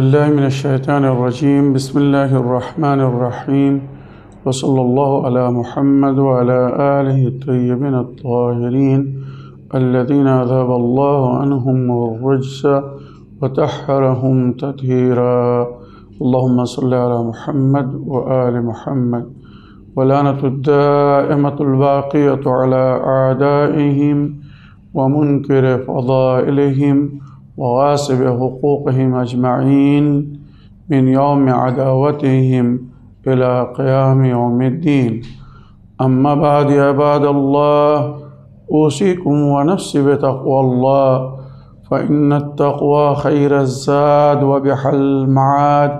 بالله من الشيطان الرجيم بسم الله الرحمن الرحيم وصلى الله على محمد وعلى آله الطيبين الطاهرين الذين أذهب الله عنهم الرجس وطهرهم تطهيرا اللهم صل على محمد وآل محمد ولعنة الدائمة الباقية على أعدائهم ومنكر فضائلهم وغاصب حقوقهم أجمعين من يوم عداوتهم إلى قيام يوم الدين أما بعد يا عباد الله أوصيكم ونفسي بتقوى الله فإن التقوى خير الزاد وبحر المعاد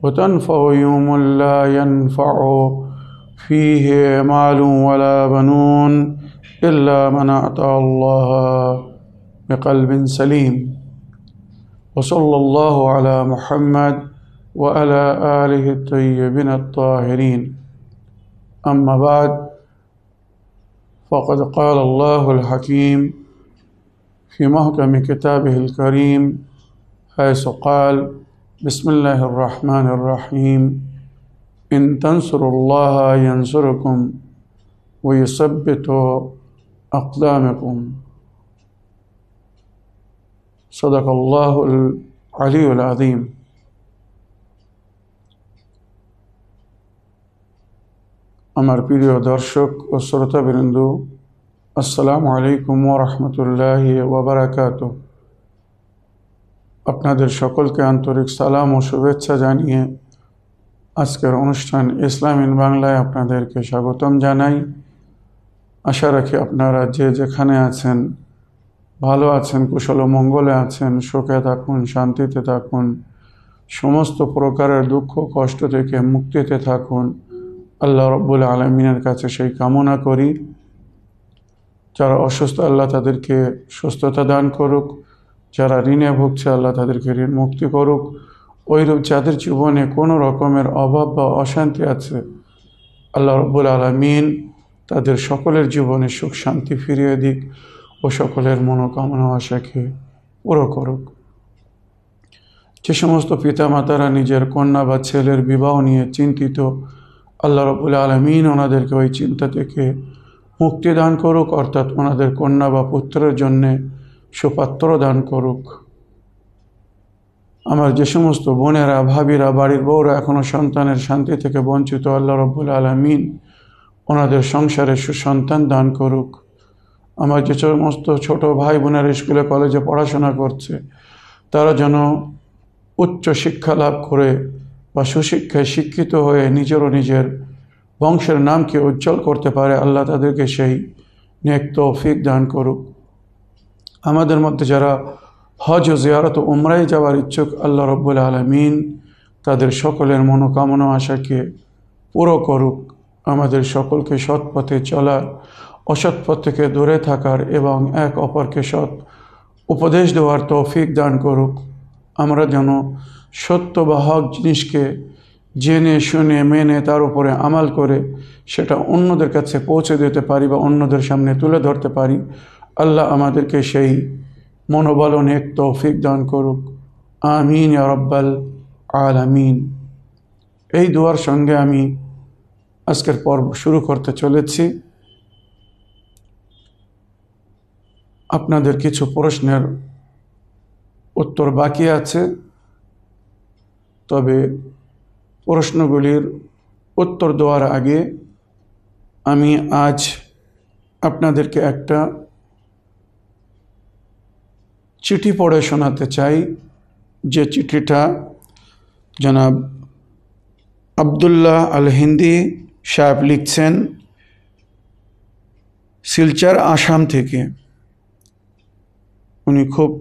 وتنفع يوم لا ينفع فيه مال ولا بنون إلا من أعطى الله بقلب سليم وصلى الله على محمد وعلى آله الطيبين الطاهرين أما بعد فقد قال الله الحكيم في محكم كتابه الكريم حيث قال بسم الله الرحمن الرحيم إن تنصروا الله ينصركم ويثبت أقدامكم صدق الله العلي العظيم আমার প্রিয় দর্শক ও শ্রোতাবৃন্দ আসসালামু আলাইকুম ওয়া রাহমাতুল্লাহি ওয়া বারাকাতুহু আপনাদের সকলকে আন্তরিক সালাম ও শুভেচ্ছা জানিয়ে আজকের অনুষ্ঠান ইসলাম ইন বাংলায় আপনাদেরকে স্বাগতম জানাই। আশা রাখি আপনারা যে যেখানে আছেন ভালো আছেন, কুশল ও মঙ্গলে আছেন, সুখে থাকুন, শান্তিতে থাকুন, সমস্ত প্রকারের দুঃখ কষ্ট থেকে মুক্তিতে থাকুন। আল্লাহ রব্বুল আলামিনের কাছে সেই কামনা করি। যারা অসুস্থ আল্লাহ তাদেরকে সুস্থতা দান করুক, যারা ঋণে ভুগছে আল্লাহ তাদেরকে ঋণ মুক্তি করুক, ওইরূপ যাদের জীবনে কোনো রকমের অভাব বা অশান্তি আছে আল্লাহ রব্বুল আলামিন তাদের সকলের জীবনে সুখ শান্তি ফিরিয়ে দিক ও সকলের মনোকামনা আশাকে পুরো করুক। যে সমস্ত পিতামাতারা নিজের কন্যা বা ছেলের বিবাহ নিয়ে চিন্তিত আল্লাহ রাব্বুল আলামিন ওনাদেরকে ওই চিন্তা থেকে মুক্তি দান করুক, অর্থাৎ ওনাদের কন্যা বা পুত্রের জন্যে সুপাত্র দান করুক। আমার যে সমস্ত বোনেরা ভাবিরা বাড়ির বউরা এখনও সন্তানের শান্তি থেকে বঞ্চিত আল্লাহ রাব্বুল আলামিন ওনাদের সংসারে সুসন্তান দান করুক। আমার যে সমস্ত ছোট ভাই বোনের স্কুলে কলেজে পড়াশোনা করছে তারা যেন উচ্চ শিক্ষা লাভ করে বা সুশিক্ষায় শিক্ষিত হয়ে নিজের ও নিজের বংশের নামকে উজ্জ্বল করতে পারে, আল্লাহ তাদেরকে সেই নেক তৌফিক দান করুক। আমাদের মধ্যে যারা হজ ও জিয়ারত ও উমরায় যাওয়ার ইচ্ছুক আল্লাহ রাব্বুল আলামিন তাদের সকলের মনোকামনা আশাকে পুরো করুক। আমাদের সকলকে সৎ পথে চলার, অসৎ পথ থেকে দূরে থাকার এবং এক অপরকে সৎ উপদেশ দেওয়ার তৌফিক দান করুক। আমরা যেন সত্য বা হক জিনিসকে জেনে শুনে মেনে তার উপরে আমাল করে সেটা অন্যদের কাছে পৌঁছে দিতে পারি বা অন্যদের সামনে তুলে ধরতে পারি। আল্লাহ আমাদেরকে সেই মনোবল ও নেক তৌফিক দান করুক। আমিন ইয়া রাব্বাল আলামিন। এই দোয়ার সঙ্গে আমি আজকের পর্ব শুরু করতে চলেছি। আপনাদের কিছু প্রশ্নের উত্তর বাকি আছে, তবে প্রশ্নগুলির উত্তর দেওয়ার আগে আমি আজ আপনাদেরকে একটা চিঠি পড়ে শোনাতে চাই, যে চিঠিটা জনাব আব্দুল্লাহ আল হিন্দি সাহেব লিখছেন শিলচর আসাম থেকে। উনি খুব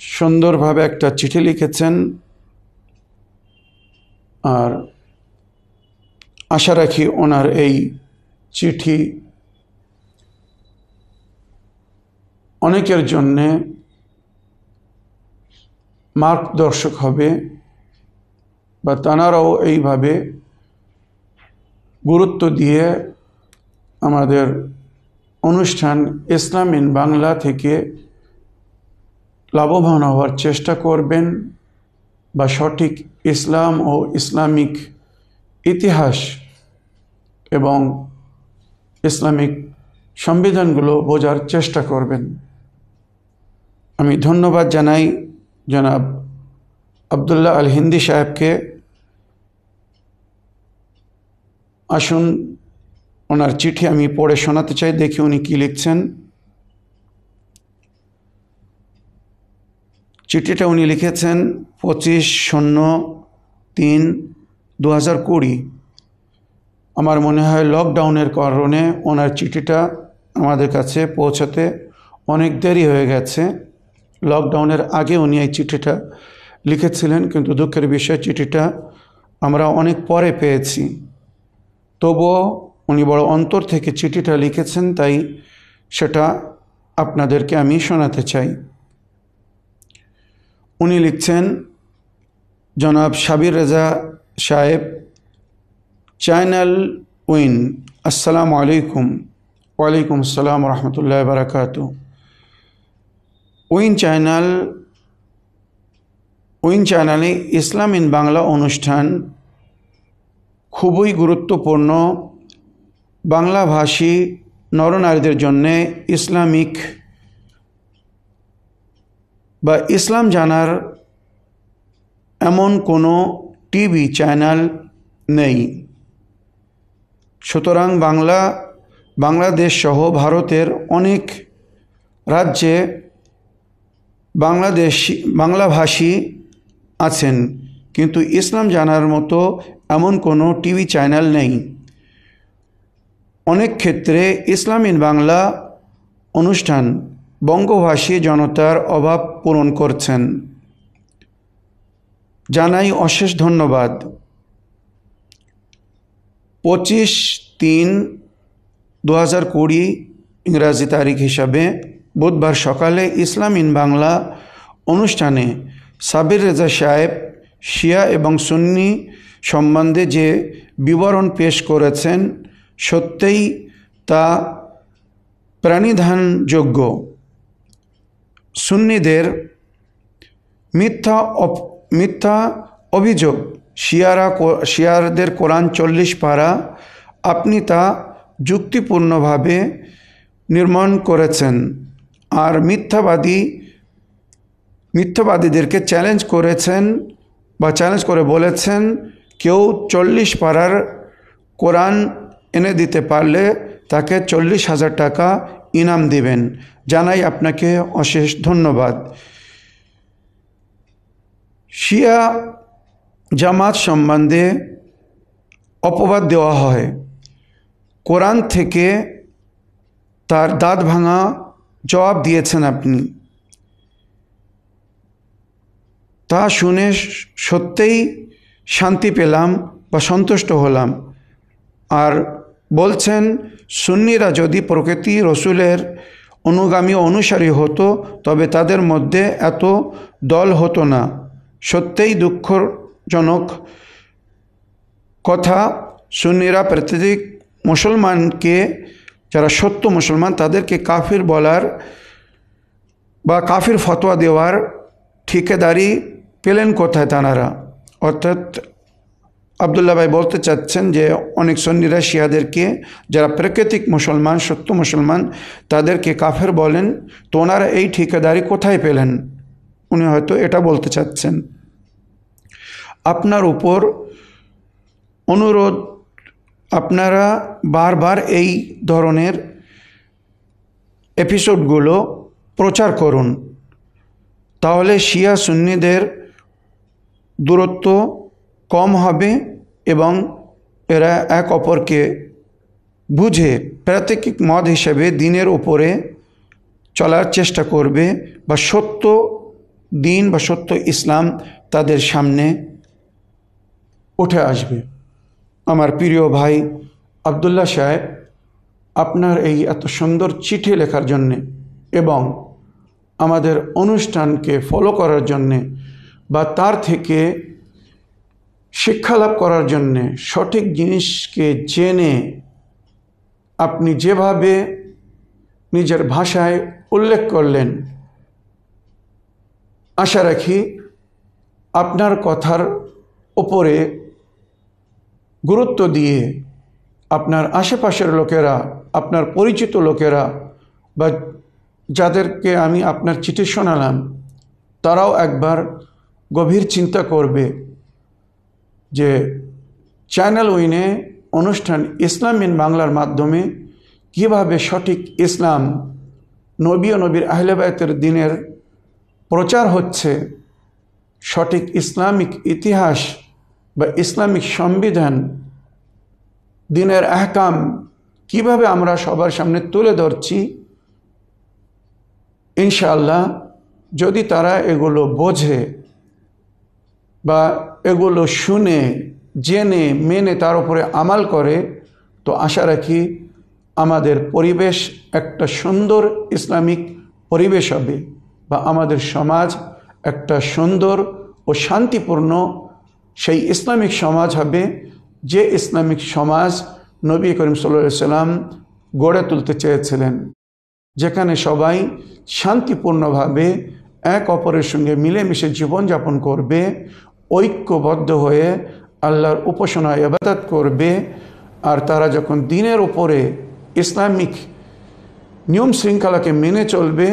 সুন্দরভাবে একটা চিঠি লিখেছেন আর আশা রাখি ওনার এই চিঠি অনেকের জন্যে মার্গদর্শক হবে বা তানারাও এইভাবে গুরুত্ব দিয়ে আমাদের অনুষ্ঠান ইসলাম ইন বাংলা থেকে লাভবান হওয়ার চেষ্টা করবেন বা সঠিক ইসলাম ও ইসলামিক ইতিহাস এবং ইসলামিক সংবিধানগুলো বোঝার চেষ্টা করবেন। আমি ধন্যবাদ জানাই জনাব আব্দুল্লাহ আল হিন্দি সাহেবকে। আসুন ওনার চিঠি আমি পড়ে শোনাতে চাই, দেখি উনি কি লিখছেন। চিঠিটা উনি লিখেছেন 25/03/2020। আমার মনে হয় লকডাউনের কারণে ওনার চিঠিটা আমাদের কাছে পৌঁছাতে অনেক দেরি হয়ে গেছে। লকডাউনের আগে উনি এই চিঠিটা লিখেছিলেন, কিন্তু দুঃখের বিষয় চিঠিটা আমরা অনেক পরে পেয়েছি। তবুও উনি বড় অন্তর থেকে চিঠিটা লিখেছেন, তাই সেটা আপনাদেরকে আমি শোনাতে চাই। উনি লিখছেন, জনাব সাবির রেজা সাহেব, চ্যানেল উইন, আসসালামু আলাইকুম। ওয়ালাইকুম আসসালাম রহমতুল্লাহ বারাকাতু। উইন চ্যানেলে ইসলাম ইন বাংলা অনুষ্ঠান খুবই গুরুত্বপূর্ণ। বাংলাভাষী নরনারীদের জন্যে ইসলামিক বা ইসলাম জানার এমন কোনো টিভি চ্যানেল নেই। সুতরাং বাংলাদেশ সহ ভারতের অনেক রাজ্যে বাংলাভাষী আছেন, কিন্তু ইসলাম জানার মতো এমন কোনো টিভি চ্যানেল নেই। অনেক ক্ষেত্রে ইসলাম ইন বাংলা অনুষ্ঠান বঙ্গভাষী জনতার অভাব পূরণ করছেন। জানাই অশেষ ধন্যবাদ। 25/3/2020 ইংরাজি তারিখ হিসাবে বুধবার সকালে ইসলাম ইন বাংলা অনুষ্ঠানে সাবির রেজা সাহেব শিয়া এবং সুন্নি সম্বন্ধে যে বিবরণ পেশ করেছেন সত্যিই তা প্রাণিধানযোগ্য। সুন্নিদের মিথ্যা অভিযোগ, শিয়ারদের কোরআন 40 পারা, আপনি তা যুক্তিপূর্ণভাবে নির্মাণ করেছেন। আর মিথ্যাবাদীদেরকে চ্যালেঞ্জ করেছেন বা চ্যালেঞ্জ করে বলেছেন, কেউ 40 পারার কোরআন এনে দিতে পারলে তাকে 40,000 টাকা ইনাম দিবেন। জানাই আপনাকে অশেষ ধন্যবাদ। শিয়া জামাত সম্বন্ধে অপবাদ দেওয়া হয়। কোরআন থেকে তার দাঁত ভাঙা জবাব দিয়েছেন আপনি। তা শুনে সত্যিই শান্তি পেলাম বা সন্তুষ্ট হলাম। আর বলছেন, সুন্নিরা যদি প্রকৃতি রসুলের অনুগামী অনুসারী হতো তবে তাদের মধ্যে এত দল হতো না। সত্যিই দুঃখজনক কথা। সুন্নিরা প্রত্যেক মুসলমানকে, যারা সত্য মুসলমান, তাদেরকে কাফির বলার বা কাফির ফতোয়া দেওয়ার ঠিকাদারি পেলেন কোথায় তাঁরা? অর্থাৎ আবদুল্লাহ ভাই বলতে চাচ্ছেন যে অনেক সুন্নিরা শিয়াদেরকে, যারা প্রাকৃতিক মুসলমান, সত্য মুসলমান, তাদেরকে কাফের বলেন। তো ওনারা এই ঠিকাদারি কোথায় পেলেন? উনি হয়তো এটা বলতে চাচ্ছেন। আপনার উপর অনুরোধ, আপনারা বারবার এই ধরনের এপিসোডগুলো প্রচার করুন। তাহলে শিয়া সুন্নিদের দূরত্ব কম হবে এবং এরা এক অপরকে বুঝে প্রাত্যক্ষিক মত হিসেবে দিনের উপরে চলার চেষ্টা করবে, বা সত্য দিন বা সত্য ইসলাম তাদের সামনে উঠে আসবে। আমার প্রিয় ভাই আবদুল্লাহ সাহেব, আপনার এই এত সুন্দর চিঠি লেখার জন্যে এবং আমাদের অনুষ্ঠানকে ফলো করার জন্যে বা তার থেকে শিক্ষা লাভ করার জন্যে, সঠিক জিনিসকে জেনে আপনি যেভাবে নিজের ভাষায় উল্লেখ করলেন, আশা রাখি আপনার কথার উপরে গুরুত্ব দিয়ে আপনার আশেপাশের লোকেরা, আপনার পরিচিত লোকেরা বা যাদেরকে আমি আপনার চিঠি শোনালাম, তারাও একবার গভীর চিন্তা করবে যে চ্যানেল উইনে অনুষ্ঠান ইসলাম ইন বাংলার মাধ্যমে কীভাবে সঠিক ইসলাম, নবী ও নবীর আহলে বায়তের দিনের প্রচার হচ্ছে, সঠিক ইসলামিক ইতিহাস বা ইসলামিক সংবিধান, দিনের আহকাম কিভাবে আমরা সবার সামনে তুলে ধরছি। ইনশাআল্লাহ যদি তারা এগুলো বোঝে বা এগুলো শুনে জেনে মেনে তার উপরে আমাল করে, তো আশা রাখি আমাদের পরিবেশ একটা সুন্দর ইসলামিক পরিবেশ হবে বা আমাদের সমাজ একটা সুন্দর ও শান্তিপূর্ণ সেই ইসলামিক সমাজ হবে, যে ইসলামিক সমাজ নবী করিম সাল্লাল্লাহু আলাইহি ওয়াসাল্লাম গড়ে তুলতে চেয়েছিলেন, যেখানে সবাই শান্তিপূর্ণভাবে এক অপরের সঙ্গে মিলেমিশে জীবনযাপন করবে, ঐক্যবদ্ধ হয়ে আল্লাহর উপাসনা ইবাদত করবে। আর তারা যখন দ্বীনের উপরে ইসলামিক নিয়ম শৃঙ্খলাকে মেনে চলবে,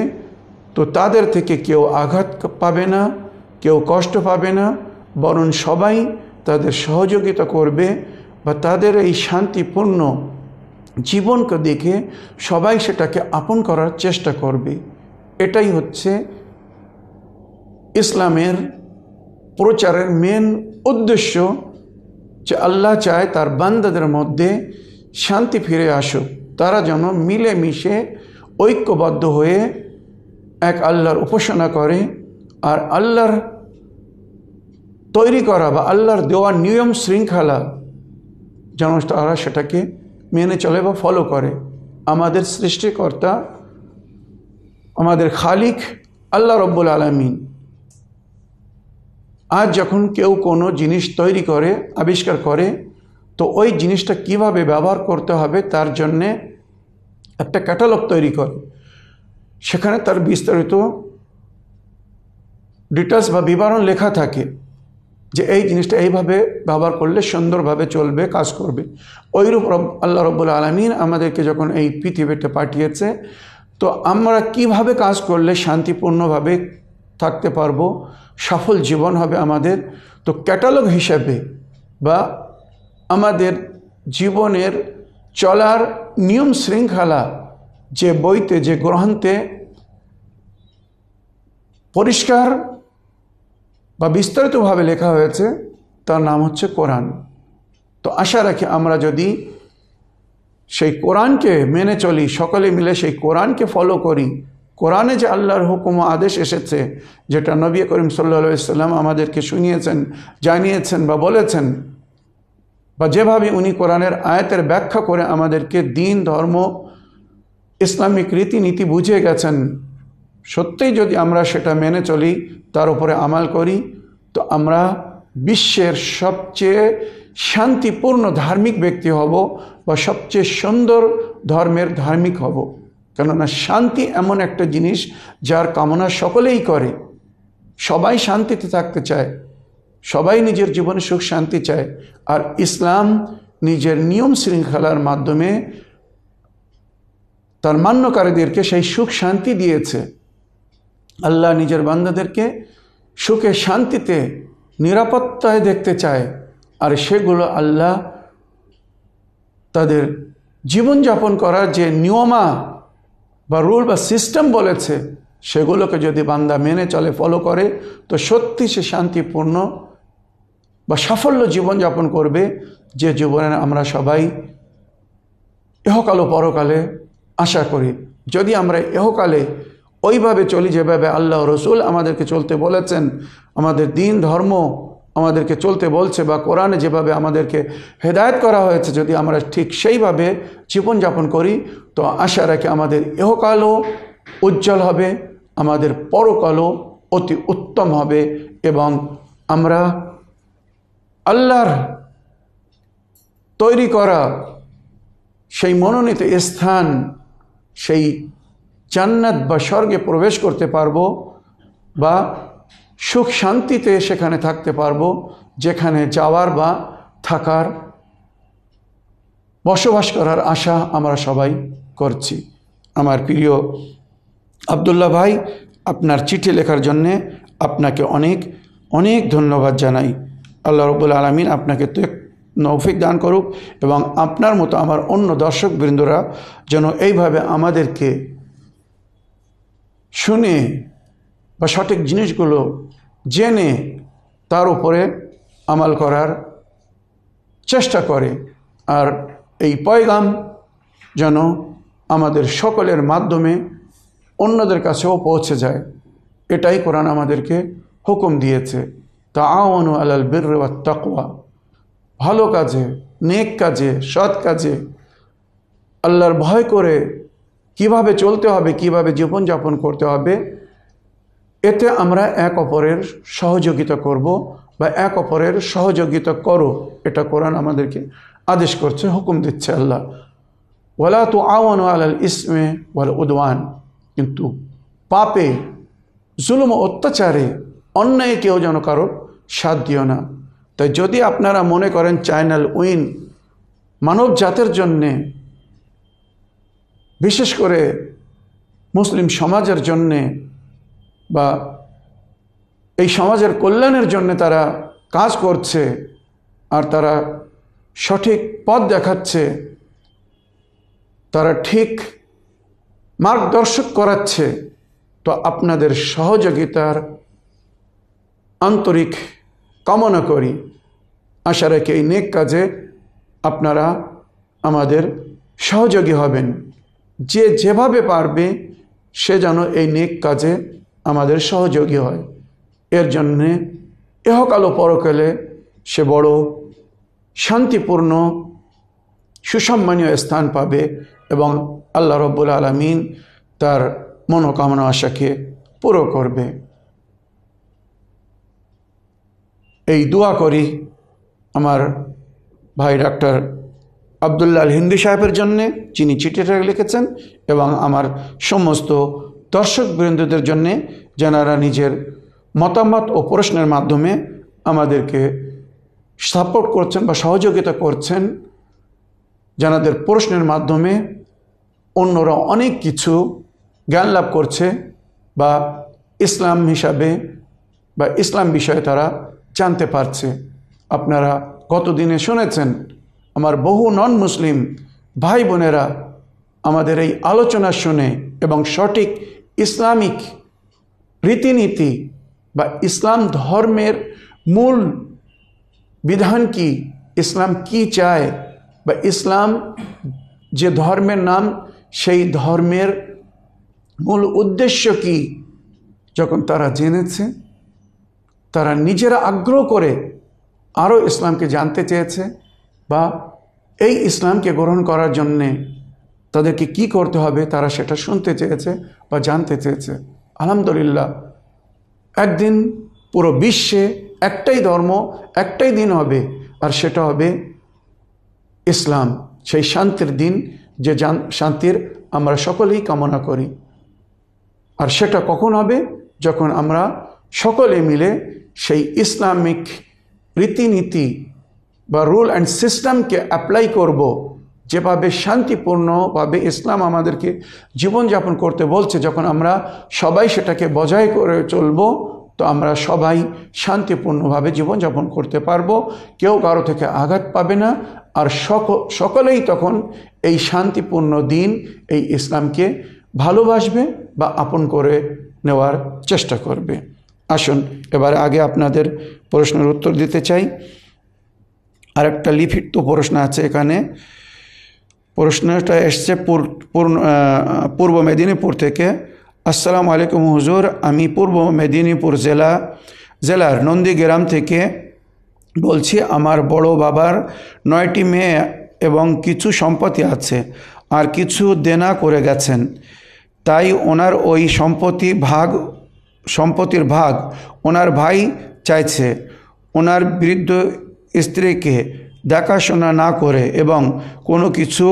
তো তাদের থেকে কেউ আঘাত পাবে না, কেউ কষ্ট পাবে না, বরং সবাই তাদের সহযোগিতা করবে বা তাদের এই শান্তিপূর্ণ জীবনকে দেখে সবাই সেটাকে আপন করার চেষ্টা করবে। এটাই হচ্ছে ইসলামের প্রচারের মেন উদ্দেশ্য, যে আল্লাহ চায় তার বান্দাদের মধ্যে শান্তি ফিরে আসুক, তারা যেন মিলেমিশে ঐক্যবদ্ধ হয়ে এক আল্লাহর উপাসনা করে আর আল্লাহর তৈরি করা বা আল্লাহর দেওয়া নিয়ম শৃঙ্খলা যেন তারা সেটাকে মেনে চলে বা ফলো করে। আমাদের সৃষ্টিকর্তা, আমাদের খালিক আল্লাহ রব্বুল আলামিন আজ যখন কেউ কোনো জিনিস তৈরি করে, আবিষ্কার করে, তো ওই জিনিসটা কিভাবে ব্যবহার করতে হবে তার জন্যে একটা ক্যাটালগ তৈরি করে। সেখানে তার বিস্তারিত ডিটেলস বা বিবরণ লেখা থাকে যে এই জিনিসটা এইভাবে ব্যবহার করলে সুন্দরভাবে চলবে, কাজ করবে। ওইরূপ আল্লাহ রব্বুল আলামিন আমাদেরকে যখন এই পৃথিবীতে পাঠিয়েছে, তো আমরা কিভাবে কাজ করলে শান্তিপূর্ণভাবে থাকতে পারবো, সফল জীবন হবে আমাদের, তো ক্যাটালগ হিসাবে বা আমাদের জীবনের চলার নিয়ম শৃঙ্খলা যে বইতে, যে গ্রন্থে পরিষ্কার বা বিস্তারিতভাবে লেখা হয়েছে, তার নাম হচ্ছে কোরআন। তো আশা রাখি আমরা যদি সেই কোরআনকে মেনে চলি, সকলে মিলে সেই কোরআনকে ফলো করি, কোরআনে যে আল্লাহর হুকুম ও আদেশ এসেছে, যেটা নবী করিম সাল্লাল্লাহু আলাইহি ওয়াসাল্লাম আমাদেরকে শুনিয়েছেন, জানিয়েছেন বা বলেছেন, বা যেভাবে উনি কোরআনের আয়াতের ব্যাখ্যা করে আমাদেরকে দিন, ধর্ম, ইসলামিক রীতিনীতি বুঝিয়ে গেছেন, সত্যিই যদি আমরা সেটা মেনে চলি, তার উপরে আমাল করি, তো আমরা বিশ্বের সবচেয়ে শান্তিপূর্ণ ধার্মিক ব্যক্তি হব বা সবচেয়ে সুন্দর ধর্মের ধার্মিক হব। কেননা শান্তি এমন একটা জিনিস যার কামনা সকলেই করে, সবাই শান্তিতে থাকতে চায়, সবাই নিজের জীবনে সুখ শান্তি চায়। আর ইসলাম নিজের নিয়ম শৃঙ্খলার মাধ্যমে তার মান্যকারীদেরকে সেই সুখ শান্তি দিয়েছে। আল্লাহ নিজের বান্দাদেরকে সুখে শান্তিতে নিরাপত্তায় দেখতে চায়, আর সেগুলো আল্লাহ তাদের জীবনযাপন করার যে নিয়মা বা রুল বা সিস্টেম বলেছে, সেগুলোকে যদি বান্দা মেনে চলে, ফলো করে, তো সত্যি সে শান্তিপূর্ণ বা সাফল্য জীবনযাপন করবে, যে জীবনে আমরা সবাই ইহকাল ও পরকালে আশা করি। যদি আমরা ইহকালে ওইভাবে চলি যেভাবে আল্লাহ রসুল আমাদেরকে চলতে বলেছেন, আমাদের দিন ধর্ম আমাদেরকে চলতে বলছে, বা কোরআনে যেভাবে আমাদেরকে হেদায়েত করা হয়েছে, যদি আমরা ঠিক সেইভাবে জীবনযাপন করি, তো আশা রাখি আমাদের ইহকালও উজ্জ্বল হবে, আমাদের পরকালও অতি উত্তম হবে, এবং আমরা আল্লাহর তৈরি করা সেই মনোনীত স্থান, সেই জান্নাত বা স্বর্গে প্রবেশ করতে পারবো, বা সুখ শান্তিতে সেখানে থাকতে পারবো যেখানে যাওয়ার বা থাকার, বসবাস করার আশা আমরা সবাই করছি। আমার প্রিয় আব্দুল্লাহ ভাই, আপনার চিঠি লেখার জন্যে আপনাকে অনেক অনেক ধন্যবাদ জানাই। আল্লাহ রাব্বুল আলামিন আপনাকে তৌফিক দান করুক এবং আপনার মতো আমার অন্য দর্শকবৃন্দরা যেন এইভাবে আমাদেরকে শুনে বা সঠিক জিনিসগুলো জেনে তার উপরে আমাল করার চেষ্টা করে, আর এই পয়গাম যেন আমাদের সকলের মাধ্যমে অন্যদের কাছেও পৌঁছে যায়। এটাই কোরআন আমাদেরকে হুকুম দিয়েছে, তাআওয়ানু আলাল বিররি ওয়াত তাকওয়া, ভালো কাজে, নেক কাজে, সৎ কাজে, আল্লাহর ভয় করে কিভাবে চলতে হবে, কিভাবে জীবনযাপন করতে হবে, এতে আমরা এক অপরের সহযোগিতা করব বা এক অপরের সহযোগিতা করো, এটা কোরআন আমাদেরকে আদেশ করছে, হুকুম দিচ্ছে আল্লাহ। ওয়ালা তুআওয়ানু আলাল ইসমি ওয়াল উদওয়ান, কিন্তু পাপে, জুলুম ও অত্যাচারে, অন্যায় কেউ যেন কারো সাথ দিও না। তাই যদি আপনারা মনে করেন চ্যানেল উইন মানব জাতের জন্যে, বিশেষ করে মুসলিম সমাজের জন্যে বা এই সমাজের কল্যাণের জন্য তারা কাজ করছে আর তারা সঠিক পথ দেখাচ্ছে, তারা ঠিক মার্গদর্শক করাচ্ছে, তো আপনাদের সহযোগিতার আন্তরিক কামনা করি। আশা রাখি এই নেক কাজে আপনারা আমাদের সহযোগী হবেন। যে যেভাবে পারবে সে যেন এই নেক কাজে আমাদের সহযোগী হয়। এর জন্যে ইহকাল ও পরকালে সে বড় শান্তিপূর্ণ সুসম্মানীয় স্থান পাবে এবং আল্লাহ রাব্বুল আলামিন তার মনোকামনা আশাকে পুরো করবে। এই দোয়া করি আমার ভাই ডাক্তার আব্দুল্লাহ আল হিন্দি সাহেবের জন্যে, যিনি চিঠিটা লিখেছেন, এবং আমার সমস্ত দর্শকবৃন্দদের জন্যে যারা নিজের মতামত ও প্রশ্নের মাধ্যমে আমাদেরকে সাপোর্ট করছেন বা সহযোগিতা করছেন, যাদের প্রশ্নের মাধ্যমে অন্যরা অনেক কিছু জ্ঞান লাভ করছে বা ইসলাম হিসাবে বা ইসলাম বিষয়ে তারা জানতে পারছে। আপনারা গতদিনে শুনেছেন আমার বহু নন মুসলিম ভাই বোনেরা আমাদের এই আলোচনা শুনে এবং সঠিক ইসলামিক রীতিনীতি বা ইসলাম ধর্মের মূল বিধান কি, ইসলাম কি চায় বা ইসলাম যে ধর্মের নাম সেই ধর্মের মূল উদ্দেশ্য কি, যখন তারা জেনেছে, তারা নিজেরা আগ্রহ করে আরও ইসলামকে জানতে চেয়েছে বা এই ইসলামকে গ্রহণ করার জন্যে তাদেরকে কি করতে হবে তারা সেটা শুনতে চেয়েছে বা জানতে চেয়েছে। আলহামদুলিল্লাহ, একদিন পুরো বিশ্বে একটাই ধর্ম, একটাই দিন হবে, আর সেটা হবে ইসলাম, সেই শান্তির দিন যে শান্তির আমরা সকলেই কামনা করি। আর সেটা কখন হবে? যখন আমরা সকলে মিলে সেই ইসলামিক রীতিনীতি বা রুল অ্যান্ড সিস্টেমকে অ্যাপ্লাই করব, যেভাবে শান্তিপূর্ণভাবে ইসলাম আমাদেরকে জীবনযাপন করতে বলছে। যখন আমরা সবাই সেটাকে বজায় করে চলব, তো আমরা সবাই শান্তিপূর্ণভাবে জীবনযাপন করতে পারবো, কেউ কারো থেকে আঘাত পাবে না, আর সকলেই তখন এই শান্তিপূর্ণ দিন, এই ইসলামকে ভালোবাসবে বা আপন করে নেওয়ার চেষ্টা করবে। আসুন এবার আগে আপনাদের প্রশ্নের উত্তর দিতে চাই। আরেকটা লিখিত প্রশ্ন আছে এখানে। প্রশ্নটা এসছে পূর্ব মেদিনীপুর থেকে। আসসালামু আলাইকুম হুজুর, আমি পূর্ব মেদিনীপুর জেলার নন্দীগ্রাম থেকে বলছি। আমার বড় বাবার 9টি মেয়ে এবং কিছু সম্পত্তি আছে, আর কিছু দেনা করে গেছেন। তাই ওনার ওই সম্পত্তির ভাগ ওনার ভাই চাইছে। ওনার বৃদ্ধ স্ত্রীকে দেখাশোনা না করে এবং কোনো কিছু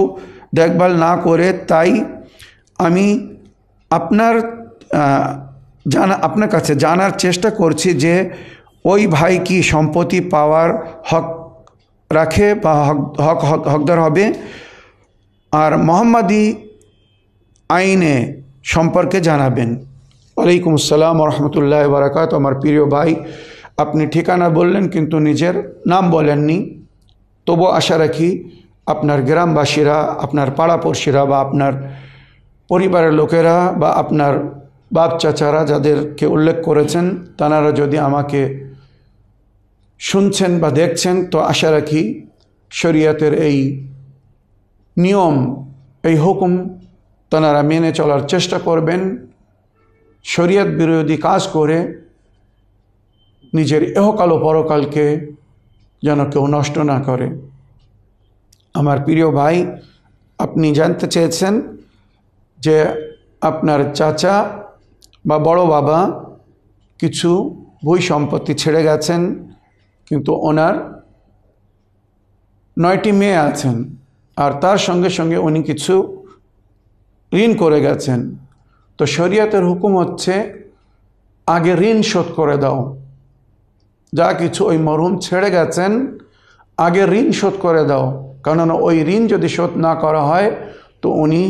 দেখভাল না করে। তাই আমি আপনার কাছে জানার চেষ্টা করছি যে ওই ভাই কি সম্পত্তি পাওয়ার হক রাখে বা হকদার হবে, আর মোহাম্মদী আইনে সম্পর্কে জানাবেন। ওয়ালাইকুম আসসালাম রহমতুল্লাহ বারাকাত। আমার প্রিয় ভাই, আপনি ঠিকানা বললেন কিন্তু নিজের নাম বলেননি। তবু আশা রাখি আপনার গ্রামবাসীরা, আপনার পাড়াপড়শিরা বা আপনার পরিবারের লোকেরা বা আপনার বাপ চাচারা যাদেরকে উল্লেখ করেছেন, তাঁরা যদি আমাকে শুনছেন বা দেখছেন, তো আশা রাখি শরীয়তের এই নিয়ম, এই হুকুম তাঁরা মেনে চলার চেষ্টা করবেন। শরীয়ত বিরোধী কাজ করে নিজের ইহকাল ও পরকালকে যেন কেউ নষ্ট না করে। আমার প্রিয় ভাই, আপনি জানতে চেয়েছেন যে আপনার চাচা বা বড় বাবা কিছু ভূ সম্পত্তি ছেড়ে গেছেন, কিন্তু ওনার 9টি মেয়ে আছেন, আর তার সঙ্গে সঙ্গে উনি কিছু ঋণ করে গেছেন। তো শরীয়তের হুকুম হচ্ছে আগে ঋণ শোধ করে দাও। যা কিছু ওই মরহুম ছেড়ে গেছেন আগে ঋণ শোধ করে দাও, কেননা ওই ঋণ যদি শোধ না করা হয় তো উনি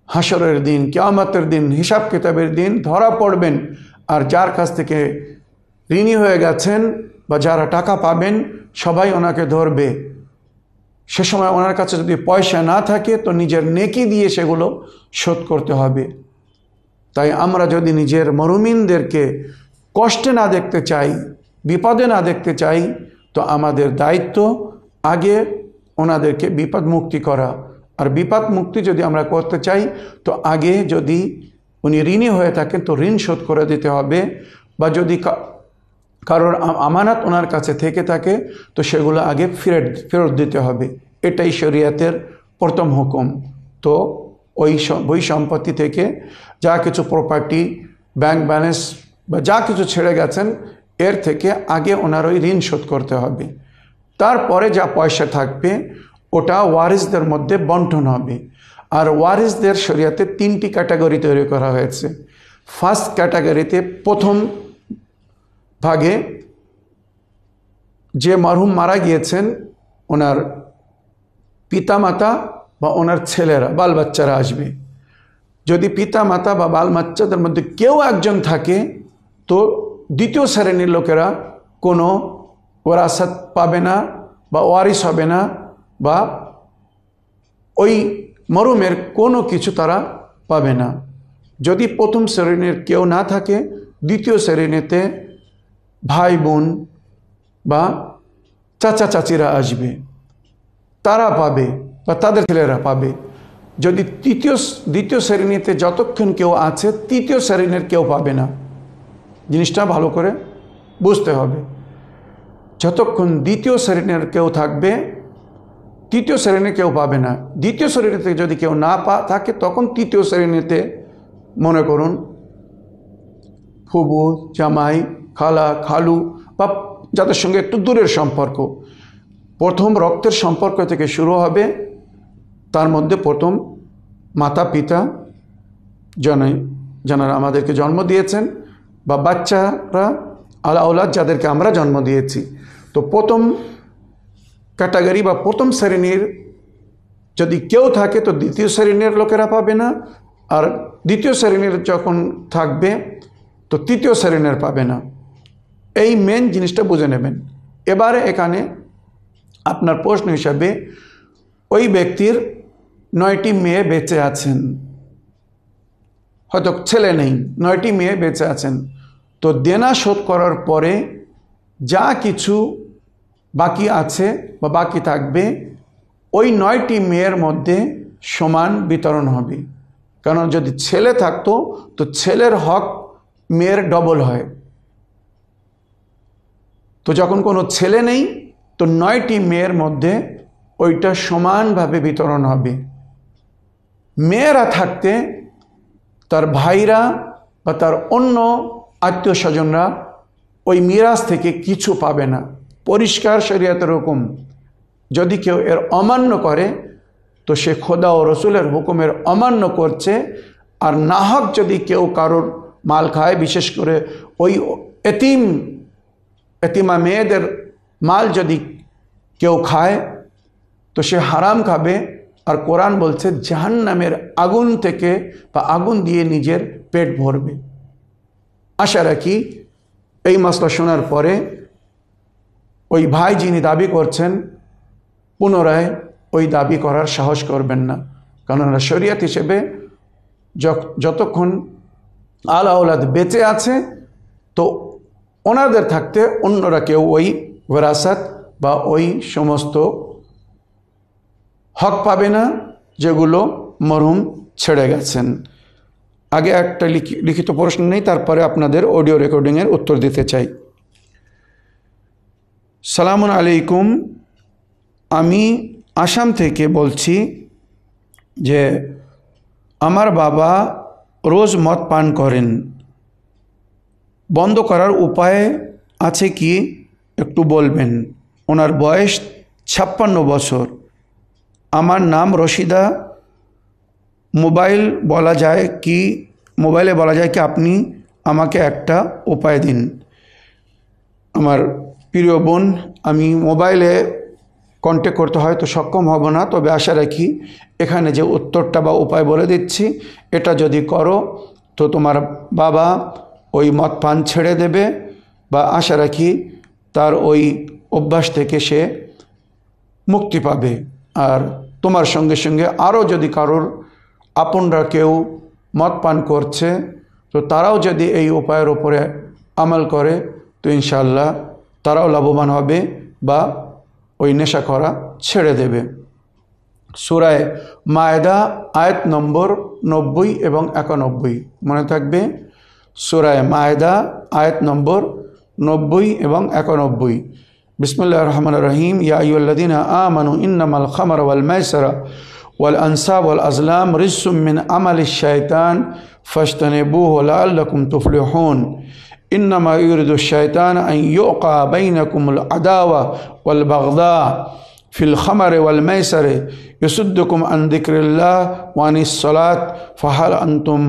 হাসরের দিন, কিয়ামতের দিন, হিসাব কিতাবের দিন ধরা পড়বেন। আর যার কাছ থেকে ঋণী হয়ে গেছেন বা যারা টাকা পাবেন সবাই ওনাকে ধরবে। সে সময় ওনার কাছে যদি পয়সা না থাকে তো নিজের নেকি দিয়ে সেগুলো শোধ করতে হবে। তাই আমরা যদি নিজের মরহুমিনদেরকে কষ্টে না দেখতে চাই, বিপদে না দেখতে চাই, তো আমাদের দায়িত্ব আগে ওনাদেরকে বিপদ মুক্তি করা। আর বিপদ মুক্তি যদি আমরা করতে চাই তো আগে যদি উনি ঋণী হয়ে থাকেন তো ঋণ শোধ করে দিতে হবে, বা যদি কারোর আমানত ওনার কাছে থেকে থাকে তো সেগুলো আগে ফেরত দিতে হবে। এটাই শরীয়তের প্রথম হুকুম। তো ওই সম্পত্তি থেকে যা কিছু প্রপার্টি, ব্যাংক ব্যালেন্স বা যা কিছু ছেড়ে গেছেন এর থেকে আগে ওনার ওই ঋণ শোধ করতে হবে। তারপরে যা পয়সা থাকবে ওটা ওয়ারিসদের মধ্যে বন্টন হবে। আর ওয়ারিসদের শরীয়তে 3টি ক্যাটাগরি তৈরি করা হয়েছে। ফার্স্ট ক্যাটাগরিতে প্রথম ভাগে যে মরহুম মারা গিয়েছেন ওনার পিতামাতা বা ওনার ছেলেরা, বাল বাচ্চারা আসবে। যদি পিতামাতা বা বাল বাচ্চাদের মধ্যে কেউ একজন থাকে তো দ্বিতীয় শ্রেণীর লোকেরা কোনো ওরাসাত পাবে না বা ওয়ারিস হবে না, বা ওই মরহুমের কোনো কিছু তারা পাবে না। যদি প্রথম শ্রেণীর কেউ না থাকে, দ্বিতীয় শ্রেণীতে ভাই বোন বা চাচা চাচিরা আসবে, তারা পাবে বা তাদের ছেলেরা পাবে। যদি দ্বিতীয় শ্রেণীতে যতক্ষণ কেউ আছে, তৃতীয় শ্রেণীর কেউ পাবে না। জিনিসটা ভালো করে বুঝতে হবে। যতক্ষণ দ্বিতীয় শ্রেণীর কেউ থাকবে, তৃতীয় শ্রেণীর কেউ পাবে না। দ্বিতীয় শ্রেণীতে যদি কেউ না থাকে তখন তৃতীয় শ্রেণীতে মনে করুন ফুবু, জামাই, খালা, খালু বা যাদের সঙ্গে একটু দূরের সম্পর্ক, প্রথম রক্তের সম্পর্ক থেকে শুরু হবে। তার মধ্যে প্রথম মাতা পিতা, যারা আমাদেরকে জন্ম দিয়েছেন, বা বাচ্চারা, আওলাদ যাদেরকে আমরা জন্ম দিয়েছি। তো প্রথম ক্যাটাগরি বা প্রথম শ্রেণীর যদি কেউ থাকে তো দ্বিতীয় শ্রেণীর লোকেরা পাবে না, আর দ্বিতীয় শ্রেণীর যখন থাকবে তো তৃতীয় শ্রেণীর পাবে না। এই মেন জিনিসটা বুঝে নেবেন। এবারে এখানে আপনার প্রশ্ন হিসাবে ওই ব্যক্তির 9টি মেয়ে বেঁচে আছেন, হয়তো ছেলে নেই, 9টি মেয়ে বেঁচে আছেন। তো দেনা শোধ করার পরে যা কিছু বাকি আছে বা বাকি থাকবে ওই 9টি মেয়ের মধ্যে সমান বিতরণ হবে। কারণ যদি ছেলে থাকতো তো ছেলের হক মেয়ের ডবল হয়। তো যখন কোনো ছেলে নেই তো 9টি মেয়ের মধ্যে ওইটা সমানভাবে বিতরণ হবে। মেয়েরা থাকতে তার ভাইরা বা তার অন্য আত্মীয় স্বজনরা ওই মিরাজ থেকে কিছু পাবে না। পরিষ্কার শরীয়তের হুকুম। যদি কেউ এর অমান্য করে তো সে খোদা ও রসুলের হুকুমের অমান্য করছে। আর নাহক যদি কেউ কারোর মাল খায়, বিশেষ করে ওই এতিমা মেয়েদের মাল যদি কেউ খায় তো সে হারাম খাবে। আর কোরআন বলছে জাহান্নামের আগুন থেকে বা আগুন দিয়ে নিজের পেট ভরবে। আশা রাখি এই মাসলা শোনার পরে ওই ভাই যিনি দাবি করছেন পুনরায় ওই দাবি করার সাহস করবেন না, কারণ শরিয়ত হিসেবে যতক্ষণ আল আওলাদ বেঁচে আছে তো ওনাদের থাকতে অন্যরা কেউ ওই বিরাসত বা ওই সমস্ত হক পাবে না যেগুলো মরহুম ছেড়ে গেছেন। আগে একটা লিখিত প্রশ্ন নেই, তারপরে আপনাদের অডিও রেকর্ডিংয়ের উত্তর দিতে চাই। সালামুন আলাইকুম, আমি আসাম থেকে বলছি যে আমার বাবা রোজ মদ পান করেন, বন্ধ করার উপায় আছে কি একটু বলবেন? ওনার বয়স 56 বছর। আমার নাম রশিদা। মোবাইলে বলা যায় কি আপনি আমাকে একটা উপায় দিন? আমার প্রিয় বোন, আমি মোবাইলে কন্ট্যাক্ট করতে হয়তো সক্ষম হব না, তবে আশা রাখি এখানে যে উত্তরটা বা উপায় বলে দিচ্ছি এটা যদি করো তো তোমার বাবা ওই মদ পান ছেড়ে দেবে, বা আশা রাখি তার ওই অভ্যাস থেকে সে মুক্তি পাবে। আর তোমার সঙ্গে সঙ্গে আরও যদি কারোর আপনরা কেউ মদ পান করছে তো তারাও যদি এই উপায়ের উপরে আমল করে তো ইনশাআল্লাহ তারাও লাভবান হবে বা ওই নেশা করা ছেড়ে দেবে। সূরা মায়েদা আয়াত নম্বর 90 এবং 91 মনে থাকবে। সূরা মায়েদা আয়াত নম্বর 90 এবং 91। বিসমিল্লাহির রহমানির রহিম। ইয়া আইয়ুহাল্লাযীনা আমানু ইন্নামাল খামরু ওয়াল মাইসিরু ওয়াল আনসাব ওয়াল আজলাম রিজসুম মিন আমালিশ শাইতান ফাজতানিবুহু লাআল্লাকুম তুফলিহুন। ইন্নামা ইউরিদুশ শাইতানু আন ইউকা বাইনাকুমুল আদাওয়া ওয়াল বাগদা ফিল খামরি ওয়াল মাইসিরি ইয়াসুদ্দুকুম আন যিকরিল্লাহ ওয়া আনিস সালাত ফাহাল আনতুম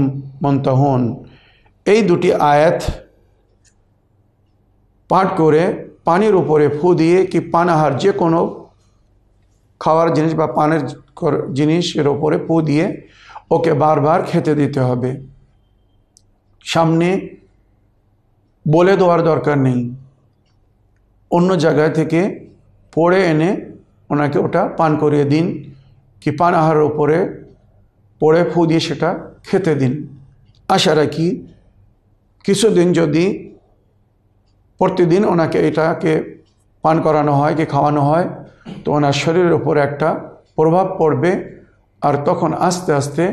মুনতাহুন। এই দুটি আয়াত পাঠ করে পানির উপরে ফু দিয়ে কি পানাহার যে কোনো খাওয়ার জিনিস বা পানের জিনিসের ওপরে ফু দিয়ে ওকে বারবার খেতে দিতে হবে। সামনে বলে দেওয়ার দরকার নেই, অন্য জায়গায় থেকে পড়ে এনে ওনাকে ওটা পান করিয়ে দিন, কি পানাহারের ওপরে পড়ে ফু দিয়ে সেটা খেতে দিন। আশা রাখি কিছুদিন যদি প্রতিদিন ওনাকে এটাকে পান করানো হয় কি খাওয়ানো হয় তো ওনার শরীরের উপর একটা প্রভাব পড়বে, আর তখন আস্তে আস্তে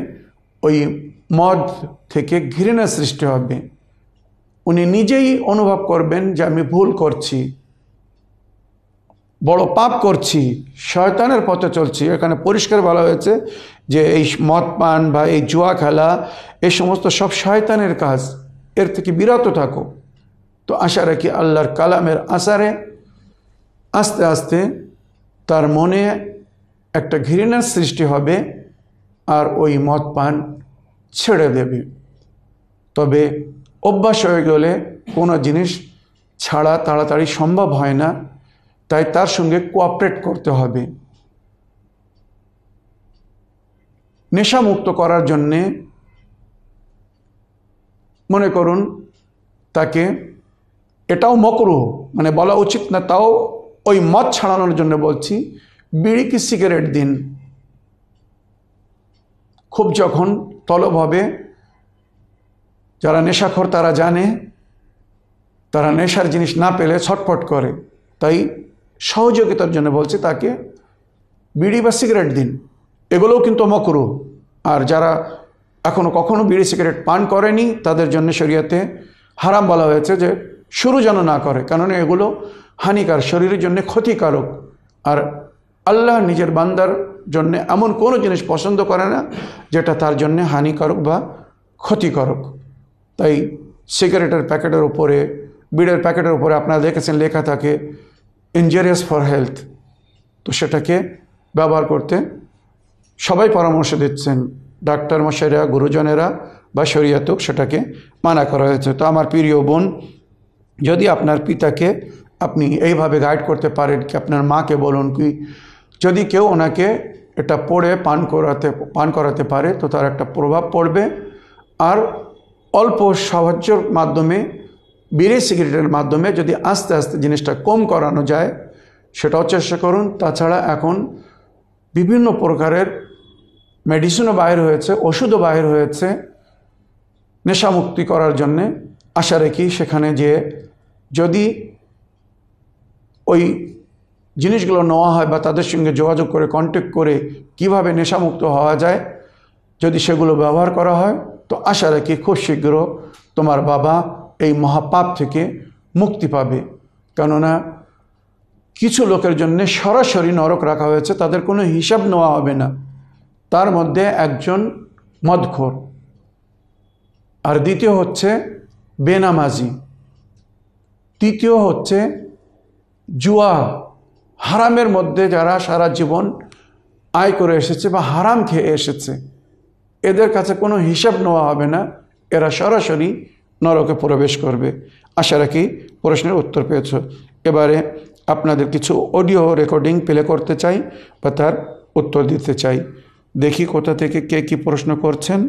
ওই মদ থেকে ঘৃণা সৃষ্টি হবে। উনি নিজেই অনুভব করবেন যে আমি ভুল করছি, বড় পাপ করছি, শয়তানের পথে চলছি। এখানে পরিষ্কার বলা হয়েছে যে এই মদ পান বা এই জুয়া খেলা এই সমস্ত সব শয়তানের কাজ, এর থেকে বিরত থাকো। তো আশা রাখি আল্লাহর কালামের আসারে আস্তে আস্তে তার মনে একটা ঘৃণার সৃষ্টি হবে আর ওই মদ পান ছেড়ে দেবে। তবে অভ্যাস হয়ে গেলে কোনো জিনিস ছাড়া তাড়াতাড়ি সম্ভব হয় না, তাই তার সঙ্গে কোঅপারেট করতে হবে। নেশামুক্ত করার জন্যে মনে করুন তাকে এটাও মকরুহ মানে বলা উচিত না, তাও ওই মদ ছাড়ানোর জন্য বলছি, বিড়ি কি সিগারেট দিন। খুব যখন তলব হবে, যারা নেশাখোর তারা জানে, তারা নেশার জিনিস না পেলে ছটফট করে, তাই সহযোগিতার জন্য বলছে তাকে বিড়ি বা সিগারেট দিন। এগুলোও কিন্তু মকরুহ। আর যারা এখনো কখনো বিড়ি সিগারেট পান করেনি তাদের জন্য শরীয়তে হারাম বলা হয়েছে যে শুরু যেন না করে, কারণ এগুলো হানিকার, শরীরের জন্য ক্ষতিকারক। আর আল্লাহ নিজের বান্দার জন্য এমন কোনো জিনিস পছন্দ করে না যেটা তার জন্য হানিকারক বা ক্ষতিকারক। তাই সিগারেটের প্যাকেটের উপরে, বিড়ের প্যাকেটের উপরে আপনারা দেখেছেন লেখা থাকে ইনজুরিয়াস ফর হেলথ, তো সেটাকে ব্যবহার করতে সবাই পরামর্শ দিচ্ছেন ডাক্তার মশাইরা, গুরুজনেরা বা শরীয়তেও সেটাকে মানা করা হয়েছে। তো আমার প্রিয় বোন, যদি আপনার পিতাকে আপনি এইভাবে গাইড করতে পারেন কি আপনার মাকে বলুন কি যদি কেউ ওনাকে এটা পড়ে পান করাতে পারে তো তার একটা প্রভাব পড়বে। আর অল্প সাহায্যের মাধ্যমে, বিড়ি সিগারেটের মাধ্যমে যদি আস্তে আস্তে জিনিসটা কম করানো যায় সেটাও চেষ্টা করুন। তাছাড়া এখন বিভিন্ন প্রকারের মেডিসিনও বাইর হয়েছে, ওষুধও বাইর হয়েছে নেশামুক্তি করার জন্যে। আশা রাখি সেখানে যে যদি ওই জিনিসগুলো নেওয়া হয় বা তাদের সঙ্গে যোগাযোগ করে কন্ট্যাক্ট করে কিভাবে নেশামুক্ত হওয়া যায় যদি সেগুলো ব্যবহার করা হয় তো আশা রাখি খুব শীঘ্র তোমার বাবা এই মহাপাপ থেকে মুক্তি পাবে। কেননা কিছু লোকের জন্য সরাসরি নরক রাখা হয়েছে, তাদের কোনো হিসাব নেওয়া হবে না। তার মধ্যে একজন মদখোর, আর দ্বিতীয় হচ্ছে বেনামাজি, তৃতীয় হচ্ছে জুয়া, হারামের মধ্যে যারা সারা জীবন আয় করে এসেছে বা হারাম খেয়ে এসেছে, এদের কাছে কোনো হিসাব নেওয়া হবে না, এরা সরাসরি নরকে প্রবেশ করবে। আশা রাখি প্রশ্নের উত্তর পেয়েছ। এবারে আপনাদের কিছু অডিও রেকর্ডিং প্লে করতে চাই বা তার উত্তর দিতে চাই। দেখি কোথা থেকে কে কি প্রশ্ন করছেন।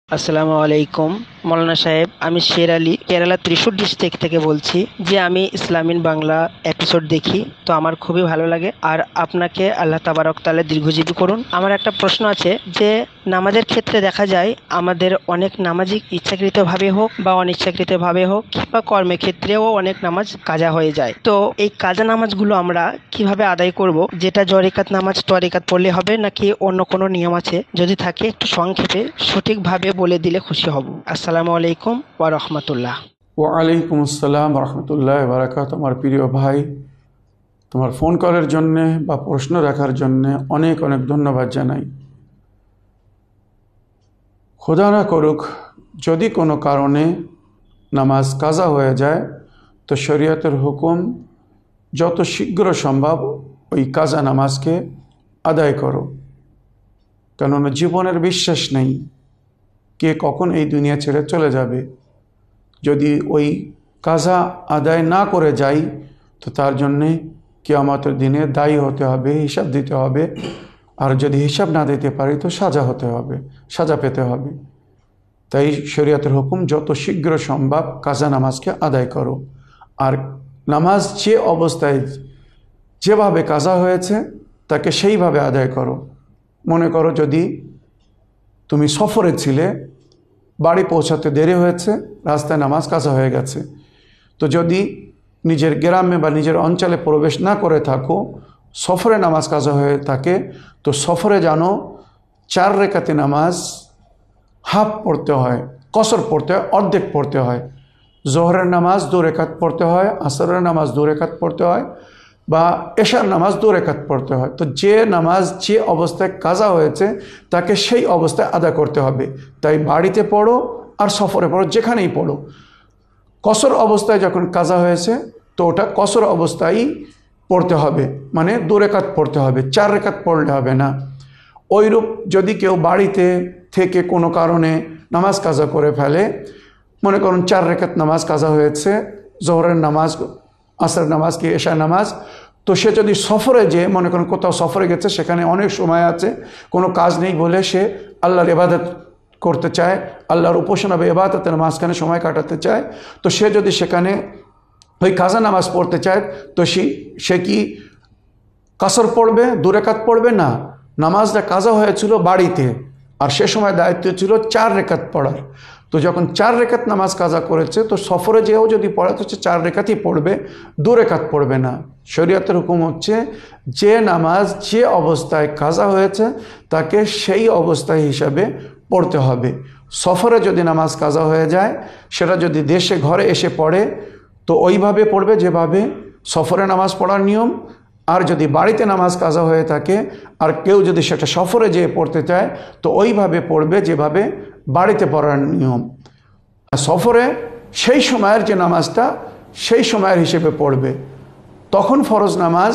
আসসালামু আলাইকুম মৌলানা সাহেব, আমি শের আলী কেরালা ত্রিশূর ডিস্ট্রিক্ট থেকে বলছি। যে আমি ইসলামিন বাংলা এপিসোড দেখি, তো আমার খুবই ভালো লাগে। আর আপনাকে আল্লাহ তাবারক তাআলা দীর্ঘজীবী করুন। আমার একটা প্রশ্ন আছে যে নামাজের ক্ষেত্রে দেখা যায় আমাদের অনেক নামাজই ইচ্ছাকৃতভাবে হোক বা অনিচ্ছাকৃতভাবে হোক বা কর্মের ক্ষেত্রেও অনেক নামাজ কাজা হয়ে যায়। তো এই কাজা নামাজগুলো আমরা কিভাবে আদায় করব? যেটা জরিকাত নামাজ তরিকাত পড়লে হবে নাকি অন্য কোনো নিয়ম আছে? যদি থাকে একটু সংক্ষেপে সঠিকভাবে বলে দিলে খুশি হব। আসসালামু আলাইকুম ওয়া রাহমাতুল্লাহ। ওয়ালাইকুম আসসালাম রহমতুল্লাহ বারাকাত। আমার প্রিয় ভাই, তোমার ফোন কলের জন্যে বা প্রশ্ন রাখার জন্যে অনেক অনেক ধন্যবাদ জানাই। খোদা না করুক যদি কোনো কারণে নামাজ কাজা হয়ে যায় তো শরীয়তের হুকুম যত শীঘ্র সম্ভব ওই কাজা নামাজকে আদায় করো। কেননা জীবনের বিশ্বাস নেই কে কখন এই দুনিয়া ছেড়ে চলে যাবে। যদি ওই কাজা আদায় না করে যাই তো তার জন্যে কিয়ামতের দিনে দায়ী হতে হবে, হিসাব দিতে হবে। আর যদি হিসাব না দিতে পারি তো সাজা হতে হবে, সাজা পেতে হবে। তাই শরীয়তের হুকুম যত শীঘ্র সম্ভব কাজা নামাজকে আদায় করো। আর নামাজ যে অবস্থায় যেভাবে কাজা হয়েছে তাকে সেইভাবে আদায় করো। মনে করো যদি তুমি সফরে ছিলে, বাড়ি পৌঁছাতে দেরি হয়েছে, রাস্তায় নামাজ কাজা হয়ে গেছে, তো যদি নিজের গ্রামে বা নিজের অঞ্চলে প্রবেশ না করে থাকো, সফরে নামাজ কাজা হয়ে থাকে, তো সফরে জানো 4 রেকাতে নামাজ হাফ পড়তে হয়, কসর পড়তে হয়, অর্ধেক পড়তে হয়। জোহরের নামাজ 2 রেকাত পড়তে হয়, আসরের নামাজ 2 রেকাত পড়তে হয়, বা এশার নামাজ 2 রেকাত পড়তে হয়। তো যে নামাজ যে অবস্থায় কাজা হয়েছে তাকে সেই অবস্থায় আদা করতে হবে। তাই বাড়িতে পড়ো আর সফরে পড়ো, যেখানেই পড়ো, কসর অবস্থায় যখন কাজা হয়েছে তো ওটা কসর অবস্থায় পড়তে হবে, মানে 2 রেকাত পড়তে হবে, 4 রেকাত পড়লে হবে না। ওইরূপ যদি কেউ বাড়িতে থেকে কোনো কারণে নামাজ কাজা করে ফেলে, মনে করুন 4 রেকাত নামাজ কাজা হয়েছে, জোহরের নামাজ, আসরের নামাজ কি এশার নামাজ, তো সে যদি সফরে যে মনে করেন কোথাও সফরে গেছে, সেখানে অনেক সময় আছে, কোনো কাজ নেই বলে সে আল্লাহর ইবাদত করতে চায়, আল্লাহর উপাসনা বা ইবাদতের মাঝখানে সময় কাটাতে চায়, তো সে যদি সেখানে ওই কাজা নামাজ পড়তে চায় তো সে কি কাসর পড়বে, 2 রেকাত পড়বে না? নামাজটা কাজা হয়েছিল বাড়িতে, আর সে সময় দায়িত্ব ছিল 4 রেকাত পড়ার। তো যখন 4 রেকাত নামাজ কাজা করেছে তো সফরে যেও যদি পড়ে তো 4 রেকাতই পড়বে, 2 রেকাত পড়বে না। শরীয়তের হুকুম হচ্ছে যে নামাজ যে অবস্থায় কাজা হয়েছে তাকে সেই অবস্থায় হিসাবে পড়তে হবে। সফরে যদি নামাজ কাজা হয়ে যায়, সেটা যদি দেশে ঘরে এসে পড়ে তো ওইভাবে পড়বে যেভাবে সফরে নামাজ পড়ার নিয়ম। আর যদি বাড়িতে নামাজ কাজা হয়ে থাকে আর কেউ যদি সেটা সফরে যেয়ে পড়তে চায় তো ওইভাবে পড়বে যেভাবে বাড়িতে পড়ার নিয়ম। সফরে সেই সময়ের যে নামাজটা সেই সময়ের হিসেবে পড়বে। তখন ফরজ নামাজ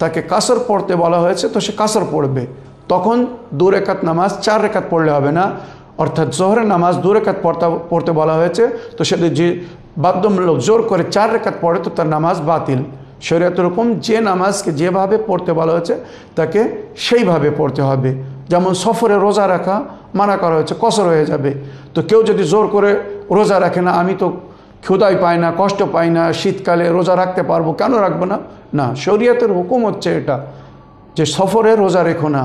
তাকে কাসর পড়তে বলা হয়েছে তো সে কাসর পড়বে, তখন 2 রেকাত নামাজ 4 রেকাত পড়লে হবে না, অর্থাৎ জোহরের নামাজ 2 রেকাত পড়তে বলা হয়েছে, তো সেটা যে বাধ্যমূলক জোর করে 4 রেকাত পড়ে তো তার নামাজ বাতিল। শরীয়তের হুকুম যে নামাজকে যেভাবে পড়তে বলা হয়েছে তাকে সেইভাবে পড়তে হবে। যেমন সফরে রোজা রাখা মানা করা হয়েছে, কসর হয়ে যাবে। তো কেউ যদি জোর করে রোজা রাখে না, আমি তো ক্ষুধাই পাই না, কষ্ট পাই না, শীতকালে রোজা রাখতে পারবো, কেন রাখবো না? না, শরীয়তের হুকুম হচ্ছে এটা যে সফরে রোজা রেখো না,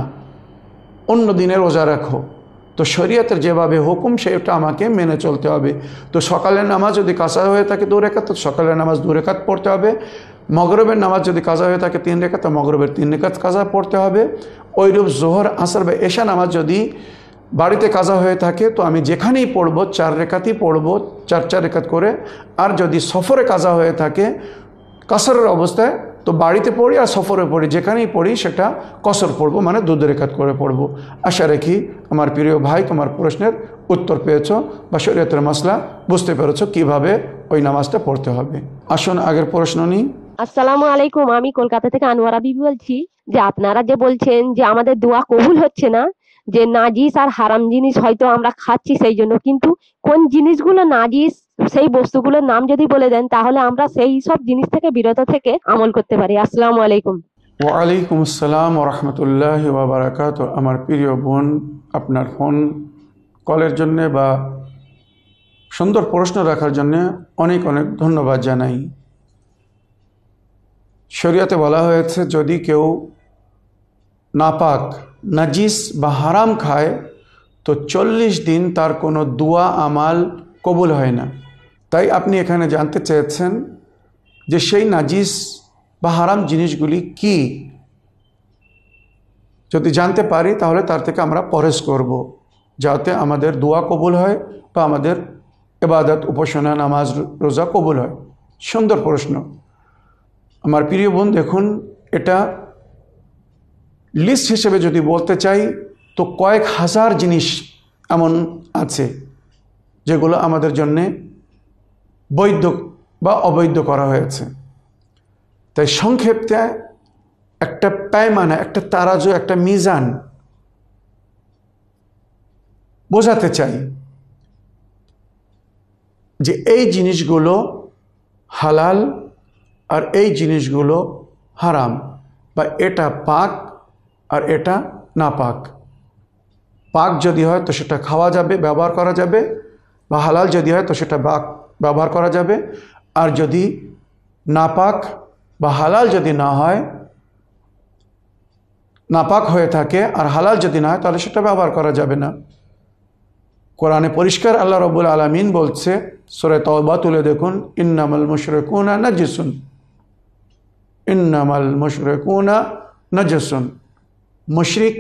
অন্য দিনে রোজা রাখো। তো শরীয়তের যেভাবে হুকুম সেটা আমাকে মেনে চলতে হবে। তো সকালের নামাজ যদি কাজা হয়ে থাকে 2 রেকাত, তো সকালের নামাজ 2 রেকাত পড়তে হবে। মগরবের নামাজ যদি কাজা হয়ে থাকে 3 রেকাত, তো মগরবের 3 রেকাত কাজা পড়তে হবে। ওইরূপ জোহর, আসর বা এশা নামাজ যদি বাড়িতে কাজা হয়ে থাকে তো আমি যেখানেই পড়বো 4 রেকাতই পড়বো, 4 রেকাত করে। আর যদি সফরে কাজা হয়ে থাকে কসরের অবস্থায়, তো বাড়িতে পড়ি আর সফরে পড়ি, যেখানেই পড়ি সেটা কসর পড়বো, মানে 2 রেকাত করে পড়বো। আশা রাখি আমার প্রিয় ভাই তোমার প্রশ্নের উত্তর পেয়েছো বা শরীয়তের মাসলা বুঝতে পেরেছো কিভাবে ওই নামাজটা পড়তে হবে। আসুন আগের প্রশ্ন নিই। আসসালামু আলাইকুম, আমি কলকাতা থেকে আনোয়ারা বিবি বলছি। যে আপনারা যে বলছেন যে আমাদের দোয়া কবুল হচ্ছে না, যে নাজিস আর হারাম জিনিস হয়তো আমরা খাচ্ছি সেই জন্য, কিন্তু কোন জিনিসগুলো নাজিস সেই বস্তুগুলোর নাম যদি বলে দেন তাহলে আমরা সেই সব জিনিস থেকে বিরত থেকে আমল করতে পারি। আসসালামু আলাইকুম। ওয়ালাইকুম আসসালাম ওরহমতুল্লাহ ওবরাকাত। আমার প্রিয় বোন, আপনার ফোন কলের জন্যে বা সুন্দর প্রশ্ন রাখার জন্যে অনেক অনেক ধন্যবাদ জানাই। শরীয়তে বলা হয়েছে যদি কেউ নাপাক, নাজিস বা হারাম খায় তো 40 দিন তার কোনো দোয়া আমাল কবুল হয় না। তাই আপনি এখানে জানতে চেয়েছেন যে সেই নাজিস বা হারাম জিনিসগুলি কি। যদি জানতে পারি তাহলে তার থেকে আমরা পরহেজ করব, যাতে আমাদের দোয়া কবুল হয় বা আমাদের ইবাদত, উপাসনা, নামাজ, রোজা কবুল হয়। সুন্দর প্রশ্ন আমার প্রিয় বোন। দেখুন, এটা লিস্ট হিসেবে যদি বলতে চাই তো কয়েক হাজার জিনিস এমন আছে যেগুলো আমাদের জন্যে বৈধ বা অবৈধ করা হয়েছে। তাই সংক্ষেপে একটা পায়মানা, একটা তারাজু, একটা মিজান বোঝাতে চাই যে এই জিনিসগুলো হালাল আর এই জিনিসগুলো হারাম, বা এটা পাক আর এটা না পাক। পাক যদি হয় তো সেটা খাওয়া যাবে, ব্যবহার করা যাবে, বা হালাল যদি হয় তো সেটা ব্যবহার করা যাবে। আর যদি নাপাক বা হালাল যদি না হয়, নাপাক হয়ে থাকে আর হালাল যদি না হয় তাহলে সেটা ব্যবহার করা যাবে না। কোরআনে পরিষ্কার আল্লাহ রাব্বুল আলামিন বলছে, সূরা তাওবা তুলে দেখুন, ইন্নামাল মুশরিকুনা নাজিসুন, ইন্নামাল মুশরিকুনা নাজিসুন। মুশরিক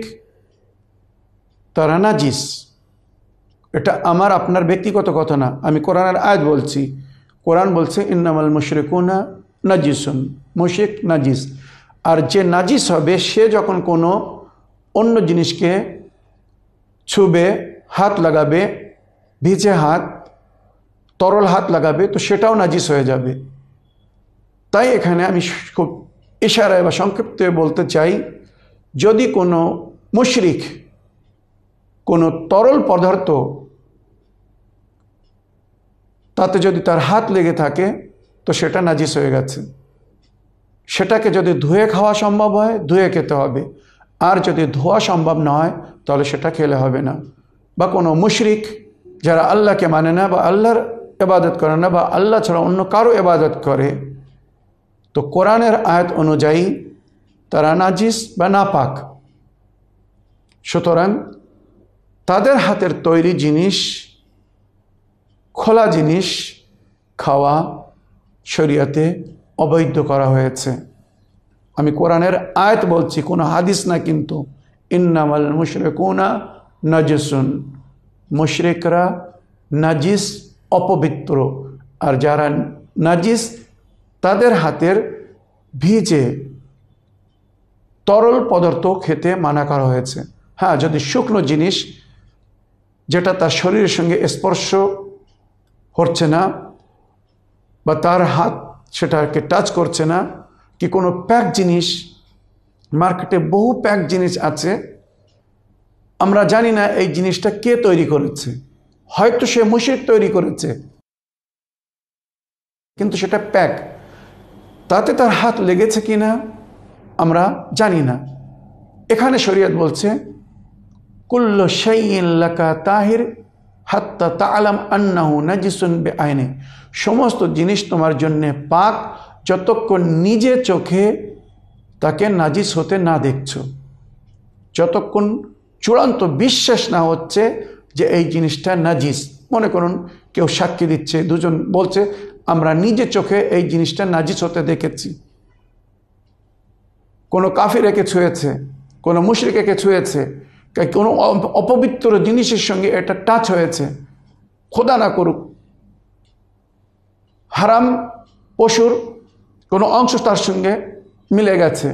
তারা নাজিস। এটা আমার আপনার ব্যক্তিগত কথা না, আমি কোরআনের আয়াত বলছি। কোরআন বলছে ইন্নামাল মুশরিকুনা নাজিসুন, মুশরিক নাজিস। আর যে নাজিস হবে সে যখন কোনো অন্য জিনিসকে ছুবে, হাত লাগাবে, ভিজে হাত, তরল হাত লাগাবে, তো সেটাও নাজিস হয়ে যাবে। তাই এখানে আমি খুব ইশারায় বা সংক্ষিপ্ত বলতে চাই, যদি কোনো মুশরিক কোনো তরল পদার্থ তাতে যদি তার হাত লেগে থাকে তো সেটা নাজিস হয়ে গেছে। সেটাকে যদি ধুয়ে খাওয়া সম্ভব হয় ধুয়ে খেতে হবে, আর যদি ধোয়া সম্ভব না হয় তাহলে সেটা খেলে হবে না। বা কোনো মুশরিক যারা আল্লাহকে মানে না বা আল্লাহর ইবাদত করে না বা আল্লাহ ছাড়া অন্য কারো ইবাদত করে, তো কোরআনের আয়াত অনুযায়ী তারা নাজিস বা নাপাক। সুতরাং তাদের হাতের তৈরি জিনিস, খোলা জিনিস খাওয়া শরীয়তে অবৈধ করা হয়েছে। আমি কোরআনের আয়াত বলছি, কোনো হাদিস না কিন্তু। ইন্নামাল মুশরিকুনা নাজিসুন, মুশরিকরা নাজিস, অপবিত্র। আর যারা নাজিস তাদের হাতের ভিজে তরল পদার্থ খেতে মানা করা হয়েছে। হ্যাঁ, যদি শুকনো জিনিস যেটা তার শরীরের সঙ্গে স্পর্শ হচ্ছে না বা তার হাত সেটাকে টাচ করছে না, কি কোনো প্যাক জিনিস, মার্কেটে বহু প্যাক জিনিস আছে আমরা জানি না এই জিনিসটা কে তৈরি করেছে, হয়তো সে মুশরিক তৈরি করেছে, কিন্তু সেটা প্যাক, তাতে তার হাত লেগেছে কিনা আমরা জানি না। এখানে শরীয়ত বলছে কুল্লু শাইইন লাকা তাহির হাত্তা তা'লাম আন্নাহু নাজিসুন বিআইনি, সমস্ত জিনিস তোমার জন্য পাক যতক্ষণ নিজে চোখে তাকে নাজিস হতে না দেখছো, যতক্ষণ চূড়ান্ত বিশ্বাস না হচ্ছে যে এই জিনিসটা নাজিস। মনে করুন কেউ সাক্ষী দিচ্ছে, দুজন বলছে আমরা নিজে চোখে এই জিনিসটা নাজিস হতে দেখেছি, কোনো কাফির একে ছুঁয়েছে, কোনো মুশরিক একে ছুঁয়েছে, কোনো অপবিত্র জিনিসের সঙ্গে এটা টাচ হয়েছে, খোদা না করুক হারাম পশুর কোনো অংশ তার সঙ্গে মিলে গেছে,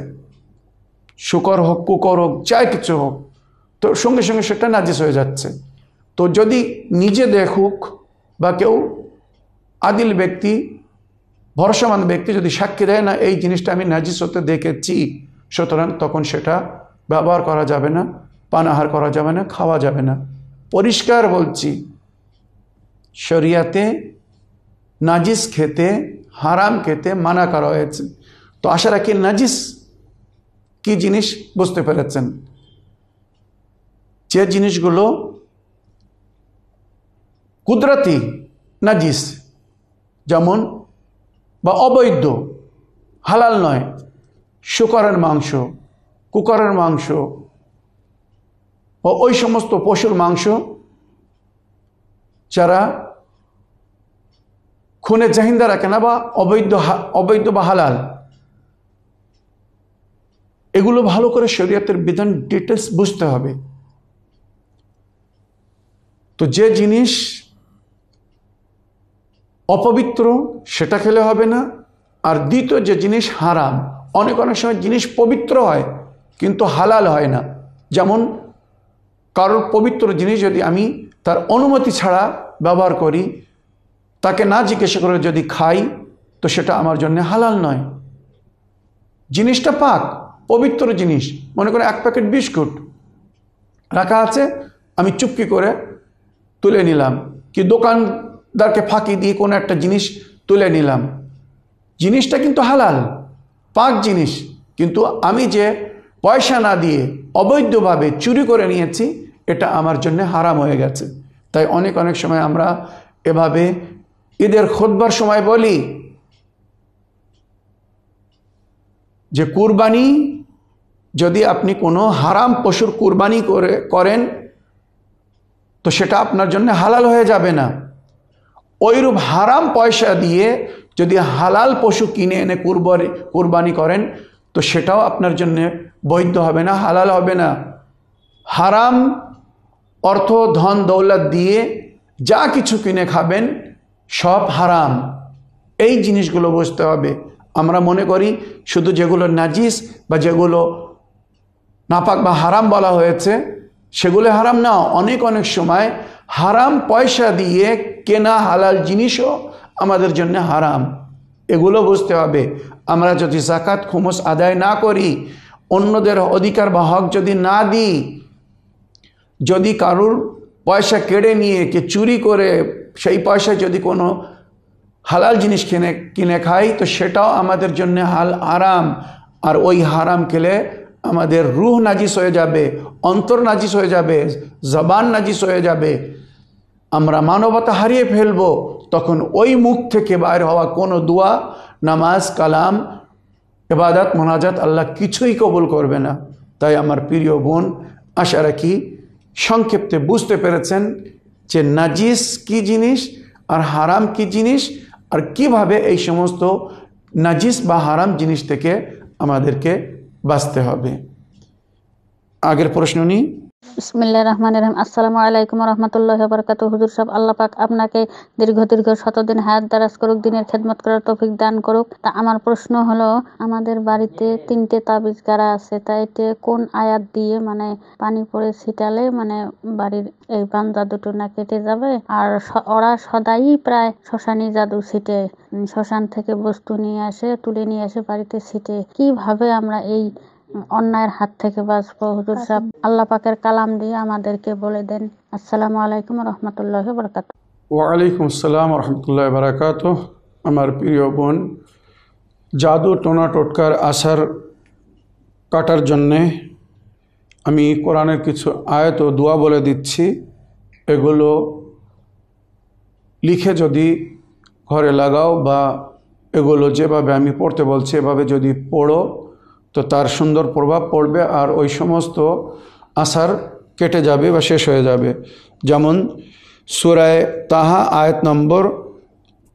শুকর হোক কুকর হোক যাই কিছু হোক, তো সঙ্গে সঙ্গে সেটা নাজিস হয়ে যাচ্ছে। তো যদি নিজে দেখুক বা কেউ আদিল ব্যক্তি, ভরসামান ব্যক্তি যদি সাক্ষী দেয় না এই জিনিসটা আমি নাজিস হতে দেখেছি, সুতরাং তখন সেটা ব্যবহার করা যাবে না, পানাহার করা যাবে না, খাওয়া যাবে না। পরিষ্কার বলছি, শরিয়াতে নাজিস খেতে, হারাম খেতে মানা করা হয়েছে। তো আশা রাখি নাজিস কি জিনিস বুঝতে পেরেছেন। যে জিনিসগুলো কুদরতি নাজিস, যেমন বা অবৈধ, হালাল নয়, শুকরের মাংস, কুকুরের মাংস ও ওই সমস্ত পশুর মাংস যারা খুনে জাহিন্দা রাখে না বা অবৈধ বা হালাল, এগুলো ভালো করে শরীয়তের বিধান ডিটেলস বুঝতে হবে। তো যে জিনিস অপবিত্র সেটা খেলে হবে না। আর দ্বিতীয় যে জিনিস হারাম, অনেক সময় জিনিস পবিত্র হয় কিন্তু হালাল হয় না। যেমন কারোর পবিত্র জিনিস যদি আমি তার অনুমতি ছাড়া ব্যবহার করি, তাকে না জিজ্ঞাসা করে যদি খাই, তো সেটা আমার জন্য হালাল নয়। জিনিসটা পাক পবিত্র জিনিস, মনে করে এক প্যাকেট বিস্কুট রাখা আছে, আমি চুপকি করে তুলে নিলাম, কি দোকানদারকে ফাঁকি দিয়ে কোনো একটা জিনিস তুলে নিলাম, জিনিসটা কিন্তু হালাল পাক জিনিস, কিন্তু আমি যে পয়সা না দিয়ে অবৈধভাবে চুরি করে নিয়েছি, এটা আমার জন্য হারাম হয়ে গেছে। তাই অনেক সময় আমরা এভাবে ঈদের খুতবার সময় বলি যে কুরবানি, যদি আপনি কোনো হারাম পশুর কুরবানি করেন তো সেটা আপনার জন্য হালাল হয়ে যাবে না। ওইরূপ হারাম পয়সা দিয়ে যদি হালাল পশু কিনে এনে কুরবানি করেন তো সেটাও আপনার জন্য বৈধ হবে না, হালাল হবে না। হারাম অর্থ ধন দৌলত দিয়ে যা কিছু কিনে খাবেন সব হারাম, এই জিনিসগুলো বুঝতে হবে। আমরা মনে করি শুধু যেগুলো নাজিস বা যেগুলো নাপাক বা হারাম বলা হয়েছে সেগুলো হারাম না। অনেক সময় হারাম পয়সা দিয়ে কেনা হালাল জিনিসও আমাদের জন্য হারাম, এগুলো বুঝতে হবে। আমরা যদি যাকাত খুমুস আদায় না করি, অন্যদের অধিকার বা হক যদি না দিই, যদি কারুর পয়সা কেড়ে নিয়ে কে চুরি করে সেই পয়সায় যদি কোনো হালাল জিনিস কিনে খাই, তো সেটাও আমাদের জন্য হারাম। আর ওই হারাম খেলে আমাদের রূহ নাজিস হয়ে যাবে, অন্তর নাজিস হয়ে যাবে, জবান নাজিস হয়ে যাবে, আমরা মানবতা হারিয়ে ফেলবো। তখন ওই মুখ থেকে বাইর হওয়া কোনো দোয়া, নামাজ, কালাম, ইবাদত, মোনাজাত আল্লাহ কিছুই কবুল করবে না। তাই আমার প্রিয় বোন, আশা রাখি সংক্ষেপে বুঝতে পেরেছেন যে নাজিস কি জিনিস আর হারাম কি জিনিস, আর কিভাবে এই সমস্ত নাজিস বা হারাম জিনিস থেকে আমাদেরকে বাঁচতে হবে। আগের প্রশ্ন নিই। বিসমিল্লাহির রহমানির রহিম। আসসালামু আলাইকুম ওয়া রাহমাতুল্লাহি ওয়া বারাকাতুহু। হুজুর সাহেব, আল্লাহ পাক আপনাকে দীর্ঘ শতদিন হায়াত দারাজ করুক, দিনের খেদমত করার তৌফিক দান করুক। তা আমার প্রশ্ন হলো, আমাদের বাড়িতে 3টে তাবিজ গাড়া আছে, তা এতে কোন আয়াত দিয়ে মানে পানি পড়ে ছিটালে মানে বাড়ির এই বান্দা দুটো না কেটে যাবে? আর ওরা সদাই প্রায় শ্মশানী জাদু ছিটে, শ্মশান থেকে বস্তু নিয়ে আসে, তুলে নিয়ে আসে বাড়িতে ছিটে। কিভাবে আমরা এই অন্যায়ের হাত থেকে বাঁচবো। হুজুর সাহেব আল্লাহ পাকের কালাম দিয়ে আমাদেরকে বলে দেন। আসসালামু আলাইকুম রহমতুল্লাহ বরকাত। ওয়ালাইকুম আসসালাম রহমতুল্লাহ বারাকাত। আমার প্রিয় বোন, জাদু টোনা টোটকার আসার কাটার জন্যে আমি কোরআনের কিছু আয়াত ও দোয়া বলে দিচ্ছি। এগুলো লিখে যদি ঘরে লাগাও বা এগুলো যেভাবে আমি পড়তে বলছি এভাবে যদি পড়ো তো তার সুন্দর প্রভাব পড়বে আর ওই সমস্ত আসার কেটে যাবে বা শেষ হয়ে যাবে। যেমন সূরায়ে তাহা আয়াত নম্বর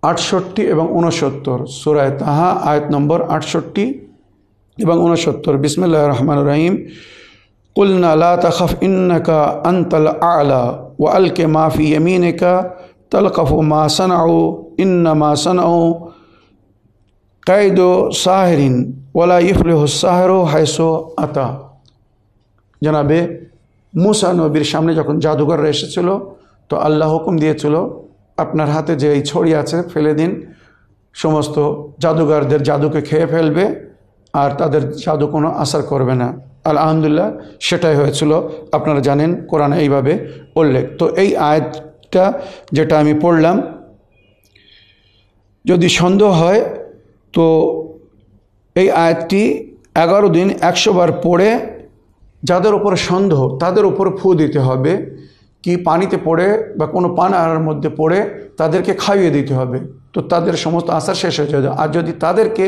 68 এবং 69। সূরায়ে তাহা আয়াত নম্বর 68 এবং 69। বিসমিল্লাহির রহমানির রহিম। কুলনা লা তাখাফ ইন্নাকা আনতাল আ'লা ওয়া আলকি মা ফি ইয়ামিনিকা তালকাফু মা সানাউ ইন্নামা সানাউ কাইদু সাহিরিন ওয়ালা ইফলিহু সাহিরু হাইসু আতা। জনাবে মুসা নবীর সামনে যখন জাদুঘররা এসেছিল তো আল্লাহ হুকুম দিয়েছিল আপনার হাতে যে এই ছড়ি আছে ফেলে দিন, সমস্ত জাদুঘরদের জাদুকে খেয়ে ফেলবে আর তাদের জাদু কোনো আসার করবে না। আলহামদুলিল্লাহ সেটাই হয়েছিল, আপনারা জানেন কোরআনে এইভাবে উল্লেখ। তো এই আয়াতটা যেটা আমি পড়লাম, যদি সন্দেহ হয় তো এই আয়াতটি 11 দিন 100 বার পড়ে যাদের উপরে সন্দেহ তাদের উপর ফু দিতে হবে, কি পানিতে পড়ে বা কোনো পানার মধ্যে পড়ে তাদেরকে খাইয়ে দিতে হবে, তো তাদের সমস্ত আশা শেষ হয়ে যাবে। আর যদি তাদেরকে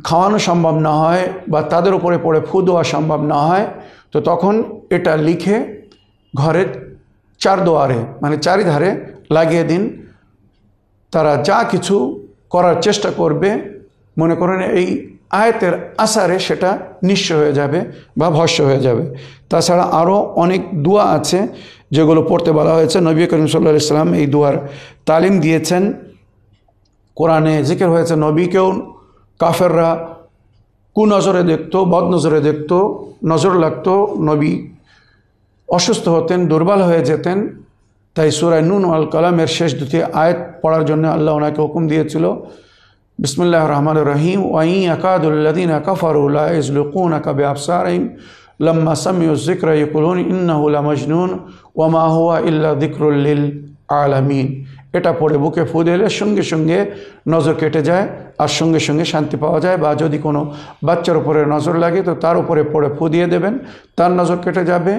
খাওয়ানো সম্ভব না হয় বা তাদের উপরে পড়ে ফু দেওয়া সম্ভব না হয় তো তখন এটা লিখে ঘরের চারদোয়ারে মানে চারিধারে লাগিয়ে দিন। তারা যা কিছু করার চেষ্টা করবে মনে করেন এই আয়াতের আসারে সেটা নিঃস্ব হয়ে যাবে বা ভস্য হয়ে যাবে। তাছাড়া আরও অনেক দোয়া আছে যেগুলো পড়তে বলা হয়েছে। নবী করিম সাল্লাল্লাহু আলাইহি সাল্লাম এই দোয়ার তালিম দিয়েছেন, কোরআনে জিকির হয়েছে। নবীকেও কাফেররা কুনজরে দেখতো, বদনজরে দেখতো, নজর লাগতো, নবী অসুস্থ হতেন, দুর্বল হয়ে যেতেন। তাই সূরা নূন আল কালামের শেষ দুটি আয়াত পড়ার জন্য আল্লাহ ওনাকে হুকুম দিয়েছিল। বিসমিল্লাহির রহমানির রহিম। ওয়াই ইয়াকাদুল্লাযীনা কাফারু লা ইয়াজলুকুনাকা বিআবসারিহিম লাম্মা সামিউ যিকরা ইয়াকুলুন ইন্নাহু লামাজনুন ওয়া মা হুয়া ইল্লা যিকরুল লিল আলামিন। এটা পড়ে বুকে ফু দিলে সঙ্গে সঙ্গে নজর কেটে যায় আর সঙ্গে সঙ্গে শান্তি পাওয়া যায়। বা যদি কোনো বাচ্চার উপরে নজর লাগে তো তার উপরে পড়ে ফু দিয়ে দেবেন, তার নজর কেটে যাবে।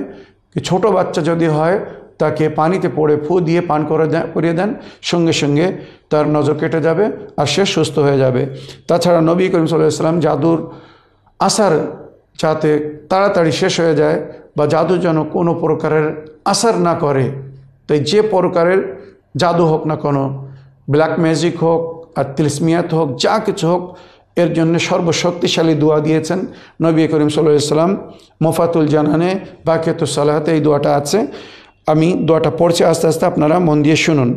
ছোট বাচ্চা যদি হয় তাকে পানিতে পড়ে ফু দিয়ে পান করিয়ে দেন, সঙ্গে সঙ্গে তার নজর কেটে যাবে আর সে সুস্থ হয়ে যাবে। তাছাড়া নবী করিম সাল্লাল্লাহু আলাইহি ওয়াসাল্লাম জাদুর আসার যাতে তাড়াতাড়ি শেষ হয়ে যায় বা জাদু যেন কোনো প্রকারের আসার না করে, তাই যে প্রকারের জাদু হোক না কোনো, ব্ল্যাক ম্যাজিক হোক আর তিলস্মিয়াত হোক, যা কিছু হোক, এর জন্য সর্বশক্তিশালী দোয়া দিয়েছেন নবী করিম সাল্লাল্লাহু আলাইহি ওয়াসাল্লাম। মুফাতুল জানানে বাকিয়াতুস সালাহাতে এই দোয়াটা আছে। আমি দোয়াটা পড়ছি আস্তে আস্তে, আপনারা মন দিয়ে শুনুন।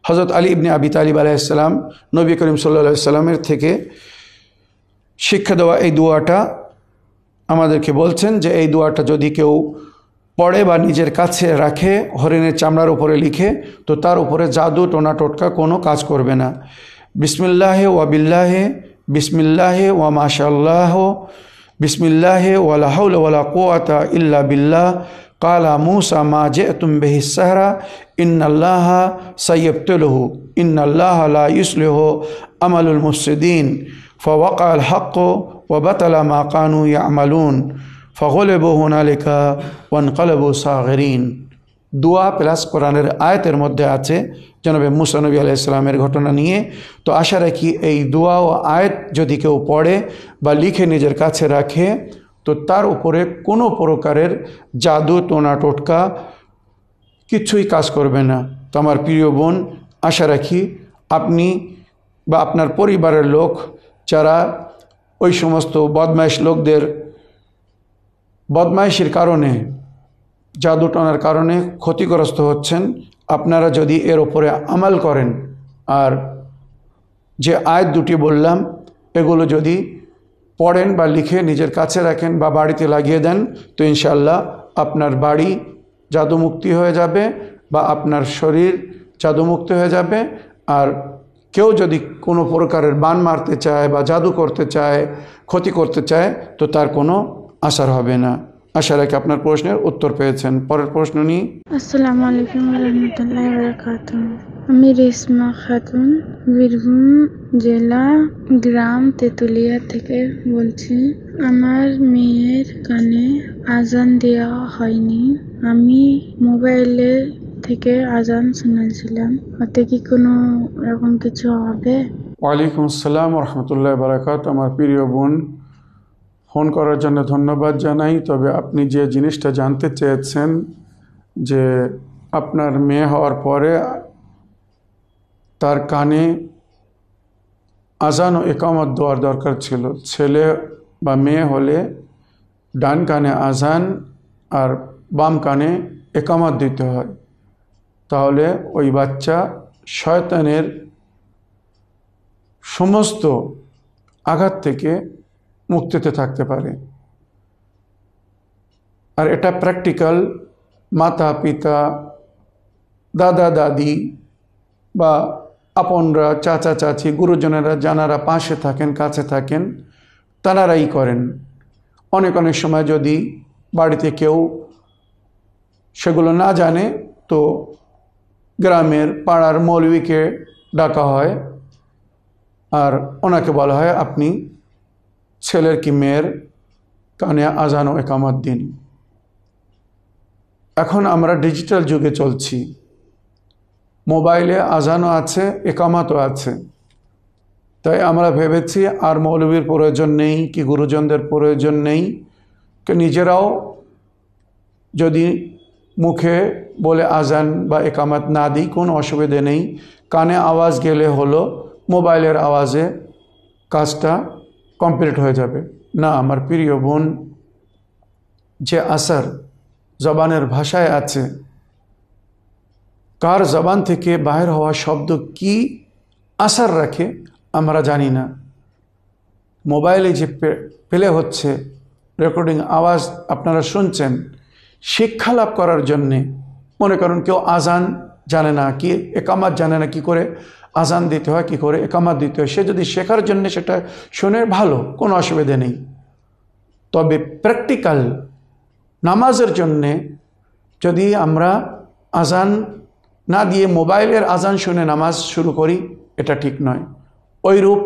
হযরত আলী ইবনে আবি তালিব আলাইহিস সালাম নবী করিম সাল্লাল্লাহু আলাইহি সাল্লামের থেকে শিক্ষা দেওয়া এই দোয়াটা আমাদেরকে বলছেন যে এই দোয়াটা যদি কেউ পড়ে বা নিজের কাছে রাখে, হরিণের চামড়ার উপরে লিখে, তো তার উপরে জাদু টোনা টোটকা কোনো কাজ করবে না। বিসমিল্লাহে ওয়া বিল্লাহে, বিসমিল্লাহে ওয়া মাশাআল্লাহ, বিসমিল্লাহে ওয়া লা হাওলা ওয়া লা কুওয়াতা ইল্লা বিল্লাহ। কালা মুসা মা জিতুম বিহি সাহরা ইন্নাল্লাহা সাইয়্যিবতুলহু ইন্নাল্লাহা লা ইউসলিহু আমালুল মুফসিদিন ফাওয়াকা আল হক ওয়া বাতালা মা কানু ইয়ামালুন ফাগলিবু হুনালিকা ওয়ানকালাবু সাগিরিন। দোয়া প্লাস কোরআনের আয়াতের মধ্যে আছে জনাবে মুসা নবী আলাইহিস সালামের ঘটনা নিয়ে। তো আশা রাখি এই দোয়া ও আয়াত যদি কেউ পড়ে বা লিখে নিজের কাছে রাখে তো তার উপরে কোনো প্রকারের জাদু টোনা টোটকা কিছুই কাজ করবে না। তো আমার প্রিয় বোন, আশা রাখি আপনি বা আপনার পরিবারের লোক যারা ওই সমস্ত বদমাইশ লোকদের বদমাইশির কারণে, জাদু টোনার কারণে ক্ষতিগ্রস্ত হচ্ছেন, আপনারা যদি এর ওপরে আমাল করেন আর যে আয়াত দুটি বললাম এগুলো যদি পড়েন বা লিখে নিজের কাছে রাখেন বা বাড়িতে লাগিয়ে দেন তো ইনশাআল্লাহ আপনার বাড়ি জাদুমুক্তি হয়ে যাবে বা আপনার শরীর জাদুমুক্ত হয়ে যাবে আর কেউ যদি কোনো প্রকারের বান মারতে চায় বা জাদু করতে চায়, ক্ষতি করতে চায়, তো তার কোনো আসার হবে না। আশা রাখি আপনার প্রশ্নের উত্তর পেয়েছেন। পরের প্রশ্ন নিই। আসসালামু আলাইকুম রহমতুল্লাহ বারাকাত। আমি রেশমা খাতুন, বীরভূম জেলা, গ্রাম তেঁতুলিয়া থেকে বলছি। আমার মেয়ের কানে আজান দেওয়া হয়নি। আমি মোবাইলে থেকে আজান শুনেছিলাম, ওতে কি কোনো এরকম কিছু হবে? ওয়ালাইকুম আসসালাম রহমতুল্লাহ বারাকাত। আমার প্রিয় বোন, ফোন করার জন্য ধন্যবাদ জানাই। তবে আপনি যে জিনিসটা জানতে চেয়েছেন যে আপনার মেয়ে হওয়ার পরে তার কানে আজান ও একামত দেওয়ার দরকার ছিল। ছেলে বা মেয়ে হলে ডান কানে আজান আর বাম কানে একামত দিতে হয়, তাহলে ওই বাচ্চা শয়তানের সমস্ত আঘাত থেকে মুক্তিতে থাকতে পারে। আর এটা প্র্যাকটিক্যাল মাতা পিতা, দাদা দাদি বা আপনরা, চাচা চাচি, গুরুজনেরা যারা পাশে থাকেন, কাছে থাকেন, তারাই করেন। অনেক সময় যদি বাড়িতে কেউ সেগুলো না জানে, তো গ্রামের পাড়ার মৌলবীকে ডাকা হয় আর ওনাকে বলা হয় আপনি ছেলের কি মেয়ের কানে আজান ও একামত দিন। এখন আমরা ডিজিটাল যুগে চলছি, মোবাইলে আজানও আছে, একামতও আছে। তাই আমরা ভেবেছি আর মৌলবীর প্রয়োজন নেই, কি গুরুজনদের প্রয়োজন নেই, নিজেরাও যদি মুখে বলে আজান বা একামত না দিই কোনো অসুবিধে নেই, কানে আওয়াজ গেলে হলো, মোবাইলের আওয়াজে কাজটা কমপ্লিট হয়ে যাবে। না আমার প্রিয় বোন, যে আসার জবানের ভাষায় আছে, কার জবান থেকে বাহির হওয়া শব্দ কি আসার রাখে আমরা জানি না। মোবাইলে যে প্লে হচ্ছে রেকর্ডিং আওয়াজ আপনারা শুনছেন, শিক্ষা লাভ করার জন্যে, মনে করুন কেউ আজান জানে না, কি একামাত জানে না, কি করে আজান দিতে হয়, কি করে একামাত দিতে হয়, সে যদি শেখার জন্য সেটা শুনে ভালো, কোনো অসুবিধে নেই। তবে প্র্যাকটিক্যাল নামাজের জন্যে যদি আমরা আজান না দিয়ে মোবাইলের আজান শুনে নামাজ শুরু করি, এটা ঠিক নয়। ওইরূপ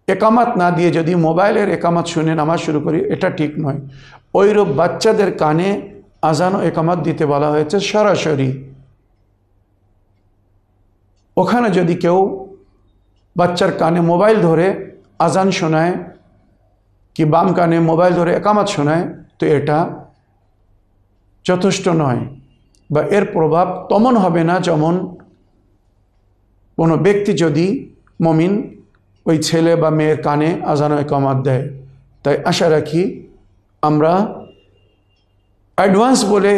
একামাত না দিয়ে যদি মোবাইলের একামাত শুনে নামাজ শুরু করি, এটা ঠিক নয়। ওইরূপ বাচ্চাদের কানে আজান ও একামাত দিতে বলা হয়েছে সরাসরি। ওখানে যদি কেউ বাচ্চার কানে মোবাইল ধরে আজান শোনায়, কি বাম কানে মোবাইল ধরে একামাত শোনায়, তো এটা যথেষ্ট নয়, বা এর প্রভাব তেমন হবে না যেমন কোনো ব্যক্তি যদি মমিন ওই ছেলে বা মেয়ের কানে আজান ও একামাত দেয়। তাই আশা রাখি আমরা অ্যাডভান্স বলে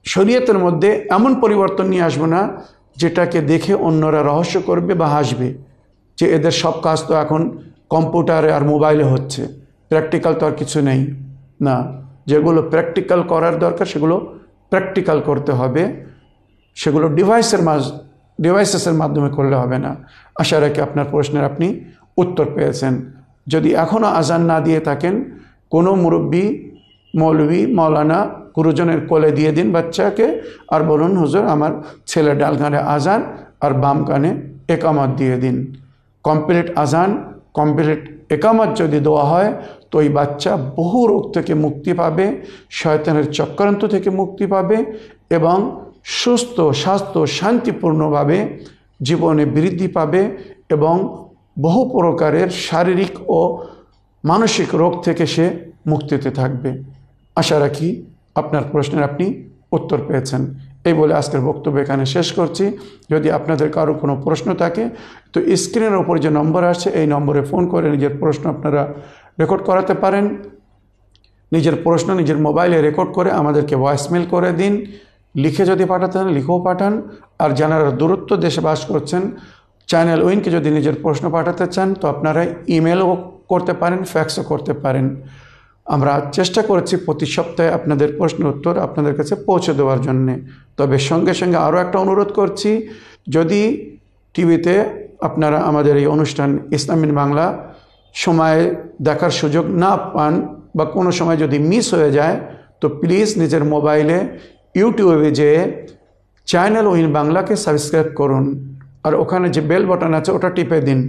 শরীয়তের মধ্যে এমন পরিবর্তন নিয়ে আসবো না যেটাকে দেখে অন্যরা রহস্য করবে বা হাসবে, যে এদের সব কাজ তো এখন কম্পিউটারে আর মোবাইলে হচ্ছে, প্র্যাকটিক্যাল তো আর কিছু নেই। না, যেগুলো প্র্যাকটিক্যাল করার দরকার সেগুলো প্র্যাকটিক্যাল করতে হবে, সেগুলো ডিভাইসেসের মাধ্যমে করলে হবে না। আশা রাখি আপনার প্রশ্নের আপনি উত্তর পেয়েছেন। যদি এখনও আজান না দিয়ে থাকেন, কোনো মুরব্বী, মৌলবী, মৌলানা, গুরুজনের কোলে দিয়ে দিন বাচ্চাকে, আর বলুন হুজুর আমার ছেলে ডাল কানে আজান আর বাম কানে একামত দিয়ে দিন। কমপ্লিট আজান, কমপ্লিট একামত যদি দেওয়া হয়, তো ওই বাচ্চা বহু রোগ থেকে মুক্তি পাবে, শয়তানের চক্রান্ত থেকে মুক্তি পাবে এবং সুস্থ, স্বাস্থ্য, শান্তিপূর্ণভাবে জীবনে বৃদ্ধি পাবে এবং বহু প্রকারের শারীরিক ও মানসিক রোগ থেকে সে মুক্তিতে থাকবে। আশা রাখি আপনার প্রশ্নের আপনি উত্তর পেয়েছেন। এই বলে আজকের বক্তব্য এখানে শেষ করছি। যদি আপনাদের কারো কোনো প্রশ্ন থাকে, তো স্ক্রিনের ওপর যে নম্বর আসছে এই নম্বরে ফোন করে নিজের প্রশ্ন আপনারা রেকর্ড করাতে পারেন। নিজের প্রশ্ন নিজের মোবাইলে রেকর্ড করে আমাদেরকে ভয়েসমেল করে দিন। লিখে যদি পাঠাতে চান লিখেও পাঠান। আর যারা দূরত্ব দেশে বাস করছেন, চ্যানেল উইনকে যদি নিজের প্রশ্ন পাঠাতে চান, তো আপনারা ইমেলও করতে পারেন, ফ্যাক্সও করতে পারেন। আমরা চেষ্টা করেছি প্রতি সপ্তাহে আপনাদের প্রশ্ন উত্তর আপনাদের কাছে পৌঁছে দেওয়ার জন্যে। তবে সঙ্গে সঙ্গে আরও একটা অনুরোধ করছি, যদি টিভিতে আপনারা আমাদের এই অনুষ্ঠান ইসলামিন বাংলা সময় দেখার সুযোগ না পান বা কোনো সময় যদি মিস হয়ে যায়, তো প্লিজ নিজের মোবাইলে ইউটিউবে যেয়ে চ্যানেল ওইন বাংলাকে সাবস্ক্রাইব করুন, আর ওখানে যে বেল বাটন আছে ওটা টিপে দিন।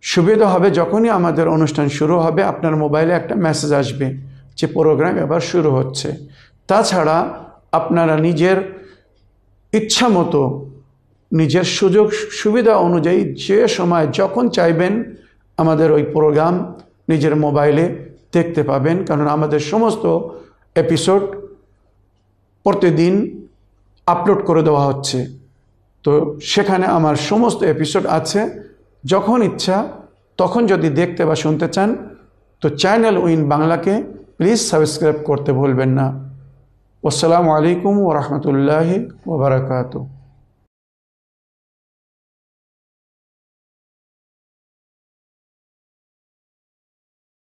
সুবিধা হবে, যখনই আমাদের অনুষ্ঠান শুরু হবে আপনার মোবাইলে একটা মেসেজ আসবে যে প্রোগ্রাম এবার শুরু হচ্ছে। তাছাড়া আপনারা নিজের ইচ্ছা মতো নিজের সুযোগ সুবিধা অনুযায়ী যে সময় যখন চাইবেন আমাদের ওই প্রোগ্রাম নিজের মোবাইলে দেখতে পাবেন, কারণ আমাদের সমস্ত এপিসোড প্রতিদিন আপলোড করে দেওয়া হচ্ছে। তো সেখানে আমার সমস্ত এপিসোড আছে, যখন ইচ্ছা তখন যদি দেখতে বা শুনতে চান তো চ্যানেল উইন বাংলাকে প্লিজ সাবস্ক্রাইব করতে ভুলবেন না। আসসালামু আলাইকুম ওয়া রাহমাতুল্লাহি ওয়া বারাকাতুহু।